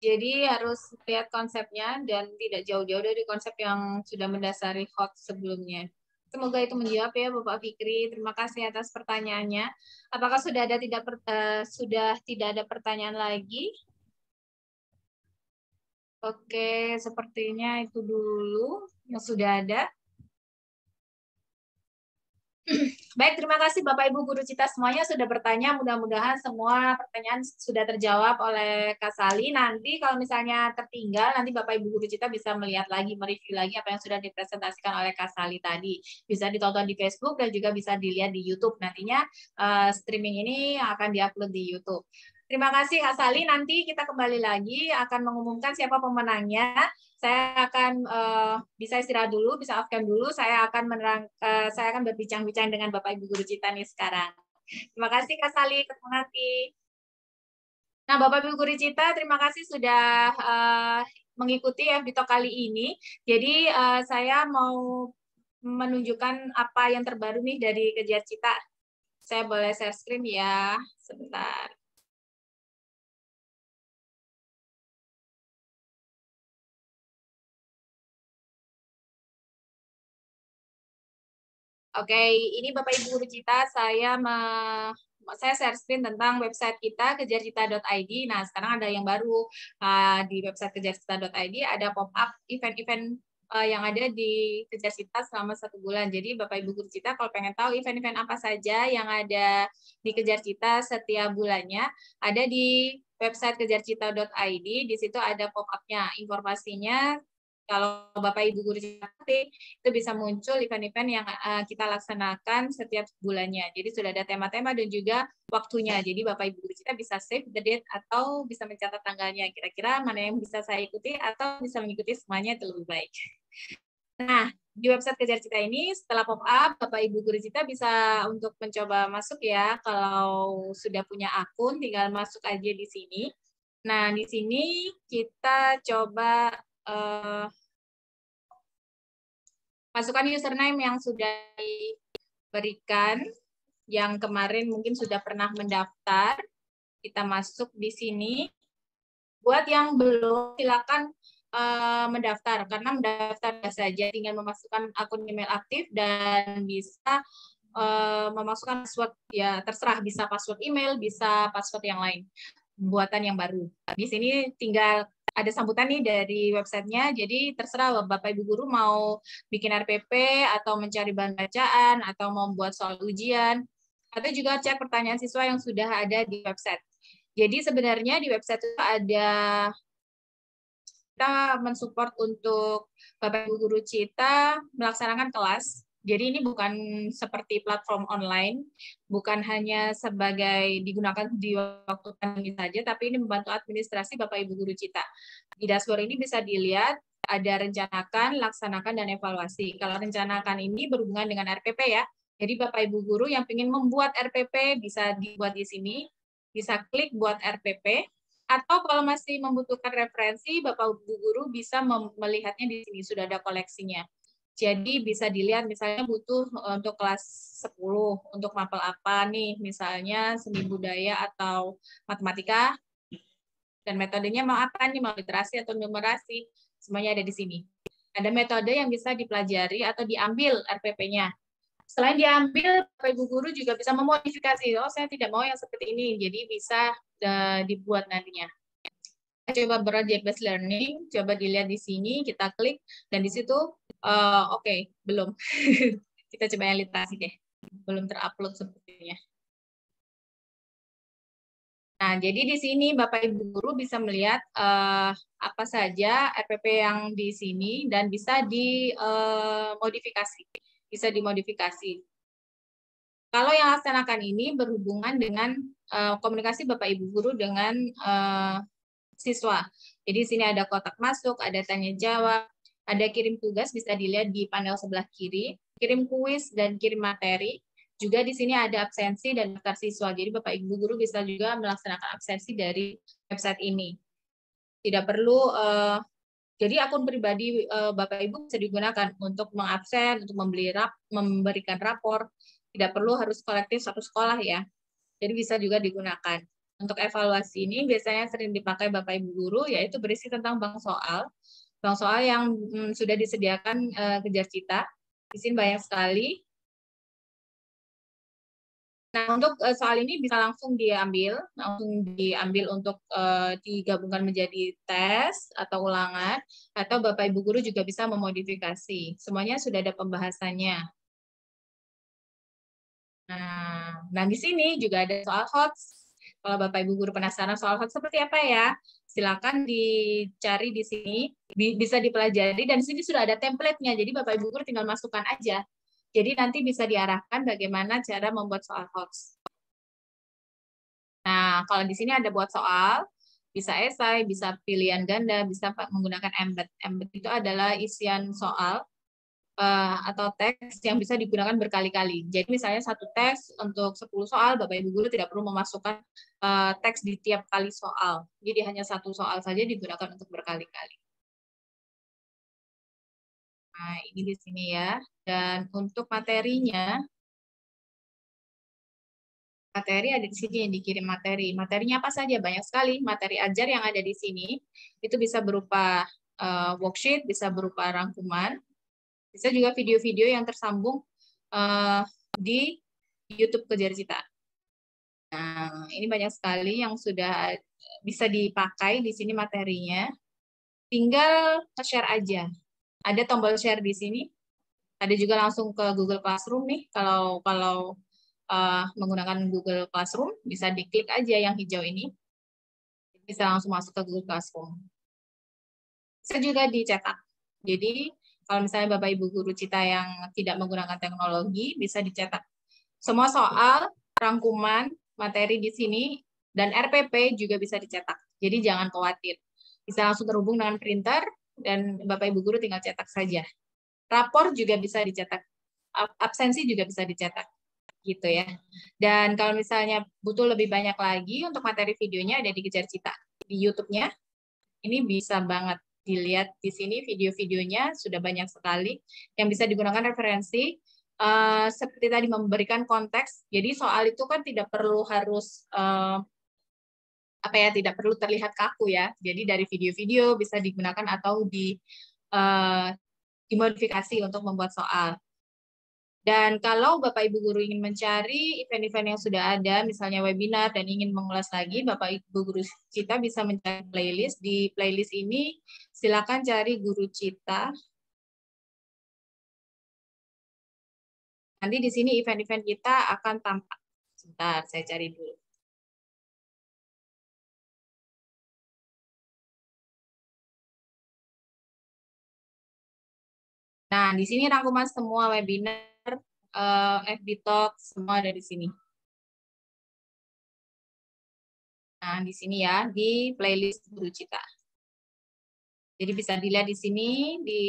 jadi harus lihat konsepnya dan tidak jauh-jauh dari konsep yang sudah mendasari HOTS sebelumnya. Semoga itu menjawab ya Bapak Fikri. Terima kasih atas pertanyaannya. Apakah sudah tidak ada pertanyaan lagi? Oke, sepertinya itu dulu yang sudah ada. Baik, terima kasih Bapak Ibu Guru Cita semuanya sudah bertanya. Mudah-mudahan semua pertanyaan sudah terjawab oleh Kak Sali. Nanti kalau misalnya tertinggal, nanti Bapak Ibu Guru Cita bisa melihat lagi, mereview lagi apa yang sudah dipresentasikan oleh Kak Sali tadi. Bisa ditonton di Facebook dan juga bisa dilihat di YouTube. Nantinya streaming ini akan diupload di YouTube. Terima kasih Kak Sali. Nanti kita kembali lagi akan mengumumkan siapa pemenangnya. Saya akan bisa istirahat dulu, bisa off-cam dulu. Saya akan berbincang-bincang dengan Bapak Ibu Guru Cita nih sekarang. Terima kasih Kak Sali. Ketemu nanti. Nah, Bapak Ibu Guru Cita, terima kasih sudah mengikuti FB Talk kali ini. Jadi saya mau menunjukkan apa yang terbaru nih dari Kejar Cita. Saya boleh share screen ya, sebentar. Oke, ini Bapak Ibu Guru Cita, saya share screen tentang website kita kejarcita.id. Nah, sekarang ada yang baru di website kejarcita.id, ada pop-up event-event yang ada di Kejar Cita selama 1 bulan. Jadi Bapak Ibu Guru Cita kalau pengen tahu event-event apa saja yang ada di Kejar Cita setiap bulannya, ada di website kejarcita.id. Di situ ada pop-up-nya, informasinya. Kalau Bapak Ibu Guru Cita itu bisa muncul event-event yang kita laksanakan setiap bulannya. Jadi sudah ada tema-tema dan juga waktunya. Jadi Bapak Ibu Guru Cita bisa save the date atau bisa mencatat tanggalnya. Kira-kira mana yang bisa saya ikuti atau bisa mengikuti semuanya itu lebih baik. Nah, di website Kejar Cita ini setelah pop-up, Bapak Ibu Guru Cita bisa untuk mencoba masuk ya. Kalau sudah punya akun, tinggal masuk aja di sini. Nah, di sini kita coba masukkan username yang sudah diberikan, yang kemarin mungkin sudah pernah mendaftar. Kita masuk di sini. Buat yang belum, silakan mendaftar, karena mendaftar saja, tinggal memasukkan akun email aktif dan bisa memasukkan password, ya terserah, bisa password email, bisa password yang lain, buatan yang baru. Di sini tinggal ada sambutan nih dari websitenya, jadi terserah Bapak Ibu Guru mau bikin RPP, atau mencari bahan bacaan, atau mau membuat soal ujian, atau juga cek pertanyaan siswa yang sudah ada di website. Jadi sebenarnya di website itu ada, kita mensupport untuk Bapak Ibu Guru Cita melaksanakan kelas. Jadi ini bukan seperti platform online, bukan hanya sebagai digunakan di waktu pandemi saja, tapi ini membantu administrasi Bapak Ibu Guru Cita. Di dashboard ini bisa dilihat ada rencanakan, laksanakan, dan evaluasi. Kalau rencanakan ini berhubungan dengan RPP ya. Jadi Bapak Ibu Guru yang ingin membuat RPP bisa dibuat di sini, bisa klik buat RPP. Atau kalau masih membutuhkan referensi, Bapak Ibu Guru bisa melihatnya di sini, sudah ada koleksinya. Jadi bisa dilihat misalnya butuh untuk kelas 10, untuk mapel apa nih, misalnya seni budaya atau matematika, dan metodenya mau apa nih, mau literasi atau numerasi, semuanya ada di sini. Ada metode yang bisa dipelajari atau diambil RPP-nya. Selain diambil, Bapak Ibu Guru juga bisa memodifikasi. Oh, saya tidak mau yang seperti ini, jadi bisa dibuat nantinya. Coba project based learning, coba dilihat di sini, kita klik, dan di situ, oke, belum. Kita coba yang literasi deh. Belum terupload sepertinya. Nah, jadi di sini Bapak Ibu Guru bisa melihat apa saja RPP yang di sini dan bisa dimodifikasi. Bisa dimodifikasi. Kalau yang laksanakan ini berhubungan dengan komunikasi Bapak Ibu Guru dengan siswa. Jadi di sini ada kotak masuk, ada tanya jawab, ada kirim tugas, bisa dilihat di panel sebelah kiri, kirim kuis dan kirim materi. Juga di sini ada absensi dan daftar siswa. Jadi Bapak Ibu Guru bisa juga melaksanakan absensi dari website ini. Tidak perlu, jadi akun pribadi Bapak Ibu bisa digunakan untuk mengabsen, untuk memberikan rapor. Tidak perlu harus kolektif satu sekolah ya. Jadi bisa juga digunakan. Untuk evaluasi ini biasanya sering dipakai Bapak Ibu Guru, yaitu berisi tentang bank soal. Bank soal yang sudah disediakan Kejar Cita. Di sini banyak sekali. Nah, untuk soal ini bisa langsung diambil untuk digabungkan menjadi tes atau ulangan, atau Bapak Ibu Guru juga bisa memodifikasi. Semuanya sudah ada pembahasannya. Nah di sini juga ada soal HOTS. Kalau Bapak Ibu Guru penasaran soal HOTS seperti apa ya, silakan dicari di sini, bisa dipelajari, dan di sini sudah ada template-nya. Jadi Bapak Ibu Guru tinggal masukkan aja. Jadi nanti bisa diarahkan bagaimana cara membuat soal HOTS. Nah, kalau di sini ada buat soal, bisa esai, bisa pilihan ganda, bisa menggunakan embed. Embed itu adalah isian soal atau teks yang bisa digunakan berkali-kali. Jadi misalnya satu teks untuk 10 soal, Bapak Ibu guru tidak perlu memasukkan teks di tiap kali soal. Jadi hanya satu soal saja digunakan untuk berkali-kali. Nah, ini di sini ya. Dan untuk materinya, materi ada di sini yang dikirim materi. Materinya apa saja? Banyak sekali. Materi ajar yang ada di sini itu bisa berupa worksheet, bisa berupa rangkuman, bisa juga video-video yang tersambung di YouTube Kejar Cita. Nah, ini banyak sekali yang sudah bisa dipakai di sini materinya. Tinggal share aja. Ada tombol share di sini. Ada juga langsung ke Google Classroom nih. Kalau menggunakan Google Classroom, bisa diklik aja yang hijau ini. Bisa langsung masuk ke Google Classroom. Bisa juga dicetak. Jadi, kalau misalnya Bapak Ibu guru Cita yang tidak menggunakan teknologi, bisa dicetak. Semua soal, rangkuman, materi di sini, dan RPP juga bisa dicetak. Jadi jangan khawatir. Bisa langsung terhubung dengan printer, dan Bapak Ibu guru tinggal cetak saja. Rapor juga bisa dicetak. Absensi juga bisa dicetak. Gitu ya. Dan kalau misalnya butuh lebih banyak lagi untuk materi videonya ada di Kejar Cita. Di YouTube-nya, ini bisa banget dilihat di sini video-videonya sudah banyak sekali yang bisa digunakan referensi. Seperti tadi memberikan konteks, jadi soal itu kan tidak perlu harus tidak perlu terlihat kaku ya. Jadi dari video-video bisa digunakan atau dimodifikasi untuk membuat soal. Dan kalau Bapak Ibu guru ingin mencari event-event yang sudah ada, misalnya webinar dan ingin mengulas lagi, Bapak Ibu guru Cita bisa mencari playlist. Di playlist ini silakan cari Guru Cita. Nanti di sini event-event kita akan tampak. Sebentar, saya cari dulu. Nah, di sini rangkuman semua webinar, FB Talk, semua ada di sini. Nah, di sini ya, di playlist Guru Cita. Jadi bisa dilihat di sini, di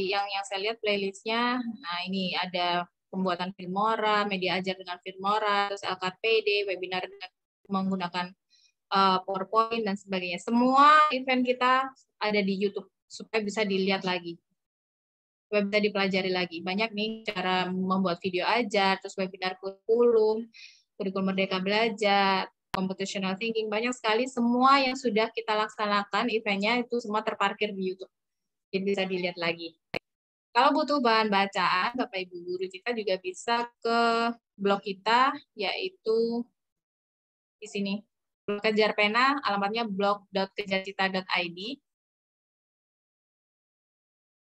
yang saya lihat playlistnya. Nah, ini ada pembuatan Filmora, media ajar dengan Filmora, terus LKPD, webinar dengan menggunakan PowerPoint, dan sebagainya. Semua event kita ada di YouTube, supaya bisa dilihat lagi. Supaya bisa dipelajari lagi. Banyak nih cara membuat video ajar, terus webinar kurikulum Merdeka Belajar, computational thinking, banyak sekali. Semua yang sudah kita laksanakan eventnya itu semua terparkir di YouTube. Jadi bisa dilihat lagi. Kalau butuh bahan bacaan, Bapak Ibu guru kita juga bisa ke blog kita, yaitu di sini. Blog Kejar Pena, alamatnya blog.kejarcita.id.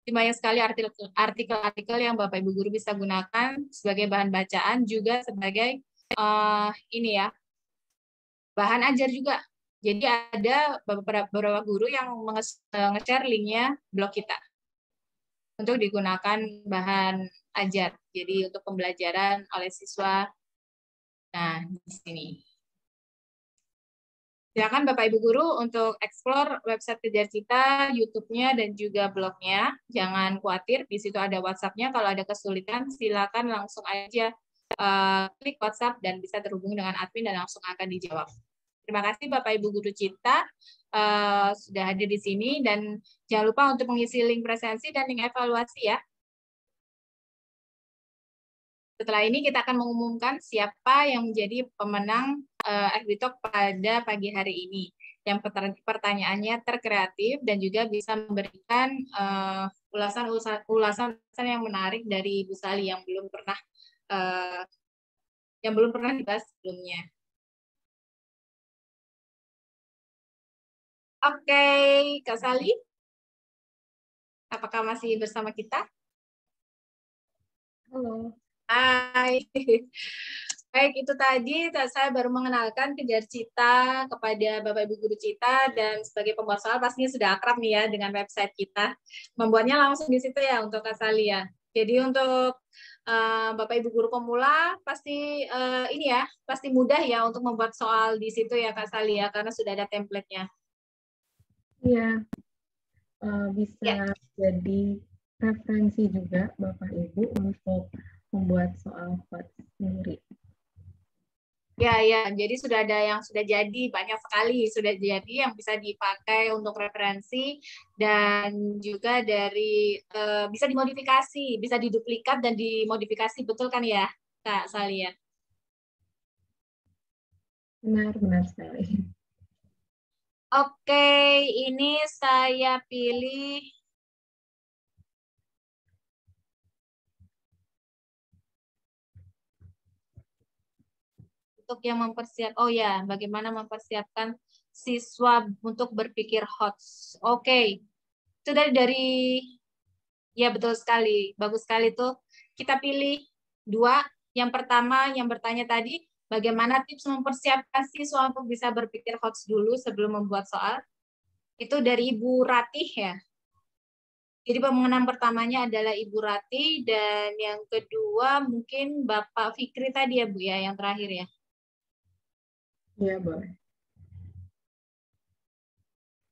Banyak sekali artikel-artikel yang Bapak Ibu guru bisa gunakan sebagai bahan bacaan, juga sebagai ini ya, bahan ajar juga. Jadi ada beberapa guru yang nge-share linknya blog kita untuk digunakan bahan ajar. Jadi untuk pembelajaran oleh siswa. Nah, di sini. Silakan Bapak Ibu guru untuk explore website Kejar Cita, YouTube-nya, dan juga blognya. Jangan khawatir, di situ ada WhatsApp-nya. Kalau ada kesulitan, silakan langsung aja klik WhatsApp dan bisa terhubung dengan admin dan langsung akan dijawab. Terima kasih Bapak Ibu guru Cita sudah hadir di sini, dan jangan lupa untuk mengisi link presensi dan link evaluasi ya. Setelah ini kita akan mengumumkan siapa yang menjadi pemenang FB Talk pada pagi hari ini. Yang pertanyaannya terkreatif dan juga bisa memberikan ulasan yang menarik dari Bu Sali yang belum pernah dibahas sebelumnya. Oke, Kak Sali, apakah masih bersama kita? Halo. Hai. Baik, itu tadi saya baru mengenalkan Kejar Cita kepada Bapak Ibu guru Cita, dan sebagai pembuat soal pastinya sudah akrab nih ya dengan website kita. Membuatnya langsung di situ ya untuk Kak Sali ya. Jadi untuk Bapak Ibu guru pemula pasti ini ya, pasti mudah ya untuk membuat soal di situ ya Kak Sali ya, karena sudah ada template-nya. Iya, bisa Ya. jadi referensi juga Bapak Ibu untuk membuat soal HOTS sendiri. Ya, jadi sudah ada yang sudah jadi, banyak sekali sudah jadi yang bisa dipakai untuk referensi dan juga dari bisa dimodifikasi, bisa diduplikat dan dimodifikasi, betul kan ya Kak Salia? Benar sekali. Oke, ini saya pilih untuk yang bagaimana mempersiapkan siswa untuk berpikir HOTS. Oke, itu dari ya betul sekali, bagus sekali tuh. Kita pilih 2. Yang pertama yang bertanya tadi, bagaimana tips mempersiapkan siswa untuk bisa berpikir HOTS dulu sebelum membuat soal? Itu dari Ibu Ratih ya. Jadi pemenang pertamanya adalah Ibu Ratih dan yang kedua mungkin Bapak Fikri tadi ya Bu ya, yang terakhir ya. Iya, boleh.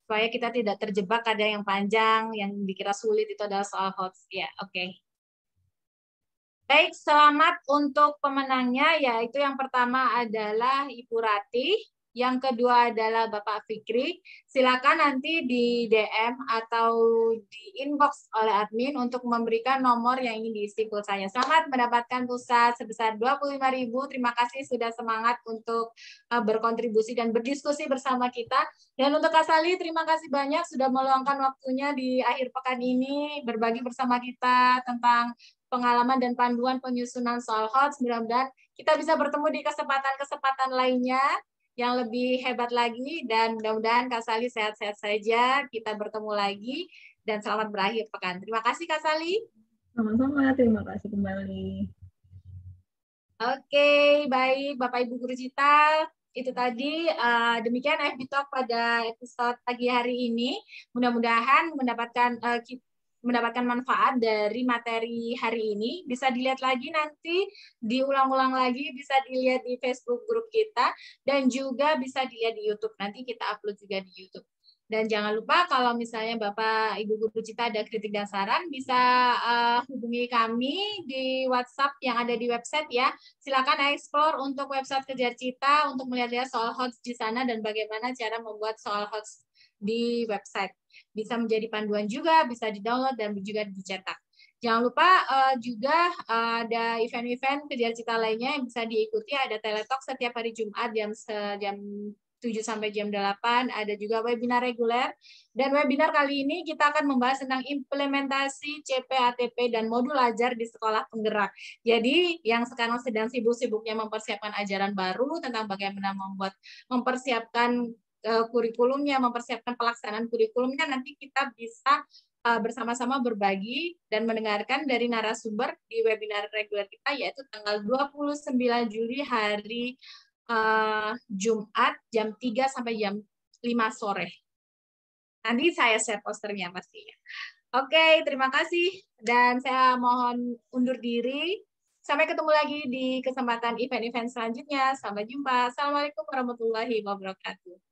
Supaya kita tidak terjebak ada yang panjang, yang dikira sulit itu adalah soal HOTS. Ya, oke. Baik, selamat untuk pemenangnya, yaitu yang pertama adalah Ibu Ratih, yang kedua adalah Bapak Fikri. Silakan nanti di DM atau di inbox oleh admin untuk memberikan nomor yang ingin diisi pulsanya. Selamat mendapatkan pulsa sebesar 25.000. Terima kasih sudah semangat untuk berkontribusi dan berdiskusi bersama kita. Dan untuk Kak Sali, terima kasih banyak sudah meluangkan waktunya di akhir pekan ini berbagi bersama kita tentang pengalaman dan panduan penyusunan soal HOTS. Mudah-mudahan kita bisa bertemu di kesempatan-kesempatan lainnya yang lebih hebat lagi, dan mudah-mudahan Kak Sali sehat-sehat saja. Kita bertemu lagi dan selamat berakhir pekan. Terima kasih Kak Sali. Sama-sama, terima kasih kembali. Oke, baik Bapak Ibu guru Cita. Itu tadi demikian FB Talk pada episode pagi hari ini. Mudah-mudahan mendapatkan manfaat dari materi hari ini. Bisa dilihat lagi nanti, diulang-ulang lagi, bisa dilihat di Facebook grup kita, dan juga bisa dilihat di YouTube. Nanti kita upload juga di YouTube. Dan jangan lupa kalau misalnya Bapak Ibu guru Cita ada kritik dan saran, bisa hubungi kami di WhatsApp yang ada di website ya. Silakan explore untuk website Kejar Cita untuk melihat-lihat soal HOTS di sana dan bagaimana cara membuat soal HOTS di website. Bisa menjadi panduan juga, bisa di-download dan juga dicetak. Jangan lupa juga ada event-event Kejar Cita lainnya yang bisa diikuti. Ada Teletalk setiap hari Jumat jam 7 sampai jam 8, ada juga webinar reguler. Dan webinar kali ini kita akan membahas tentang implementasi CPATP dan modul ajar di sekolah penggerak. Jadi yang sekarang sedang sibuk-sibuknya mempersiapkan ajaran baru tentang bagaimana mempersiapkan kurikulumnya, mempersiapkan pelaksanaan kurikulumnya, nanti kita bisa bersama-sama berbagi dan mendengarkan dari narasumber di webinar reguler kita, yaitu tanggal 29 Juli hari Jumat jam 3 sampai jam 5 sore. Nanti saya share posternya pastinya. Oke, terima kasih. Dan saya mohon undur diri. Sampai ketemu lagi di kesempatan event-event selanjutnya. Sampai jumpa. Assalamualaikum warahmatullahi wabarakatuh.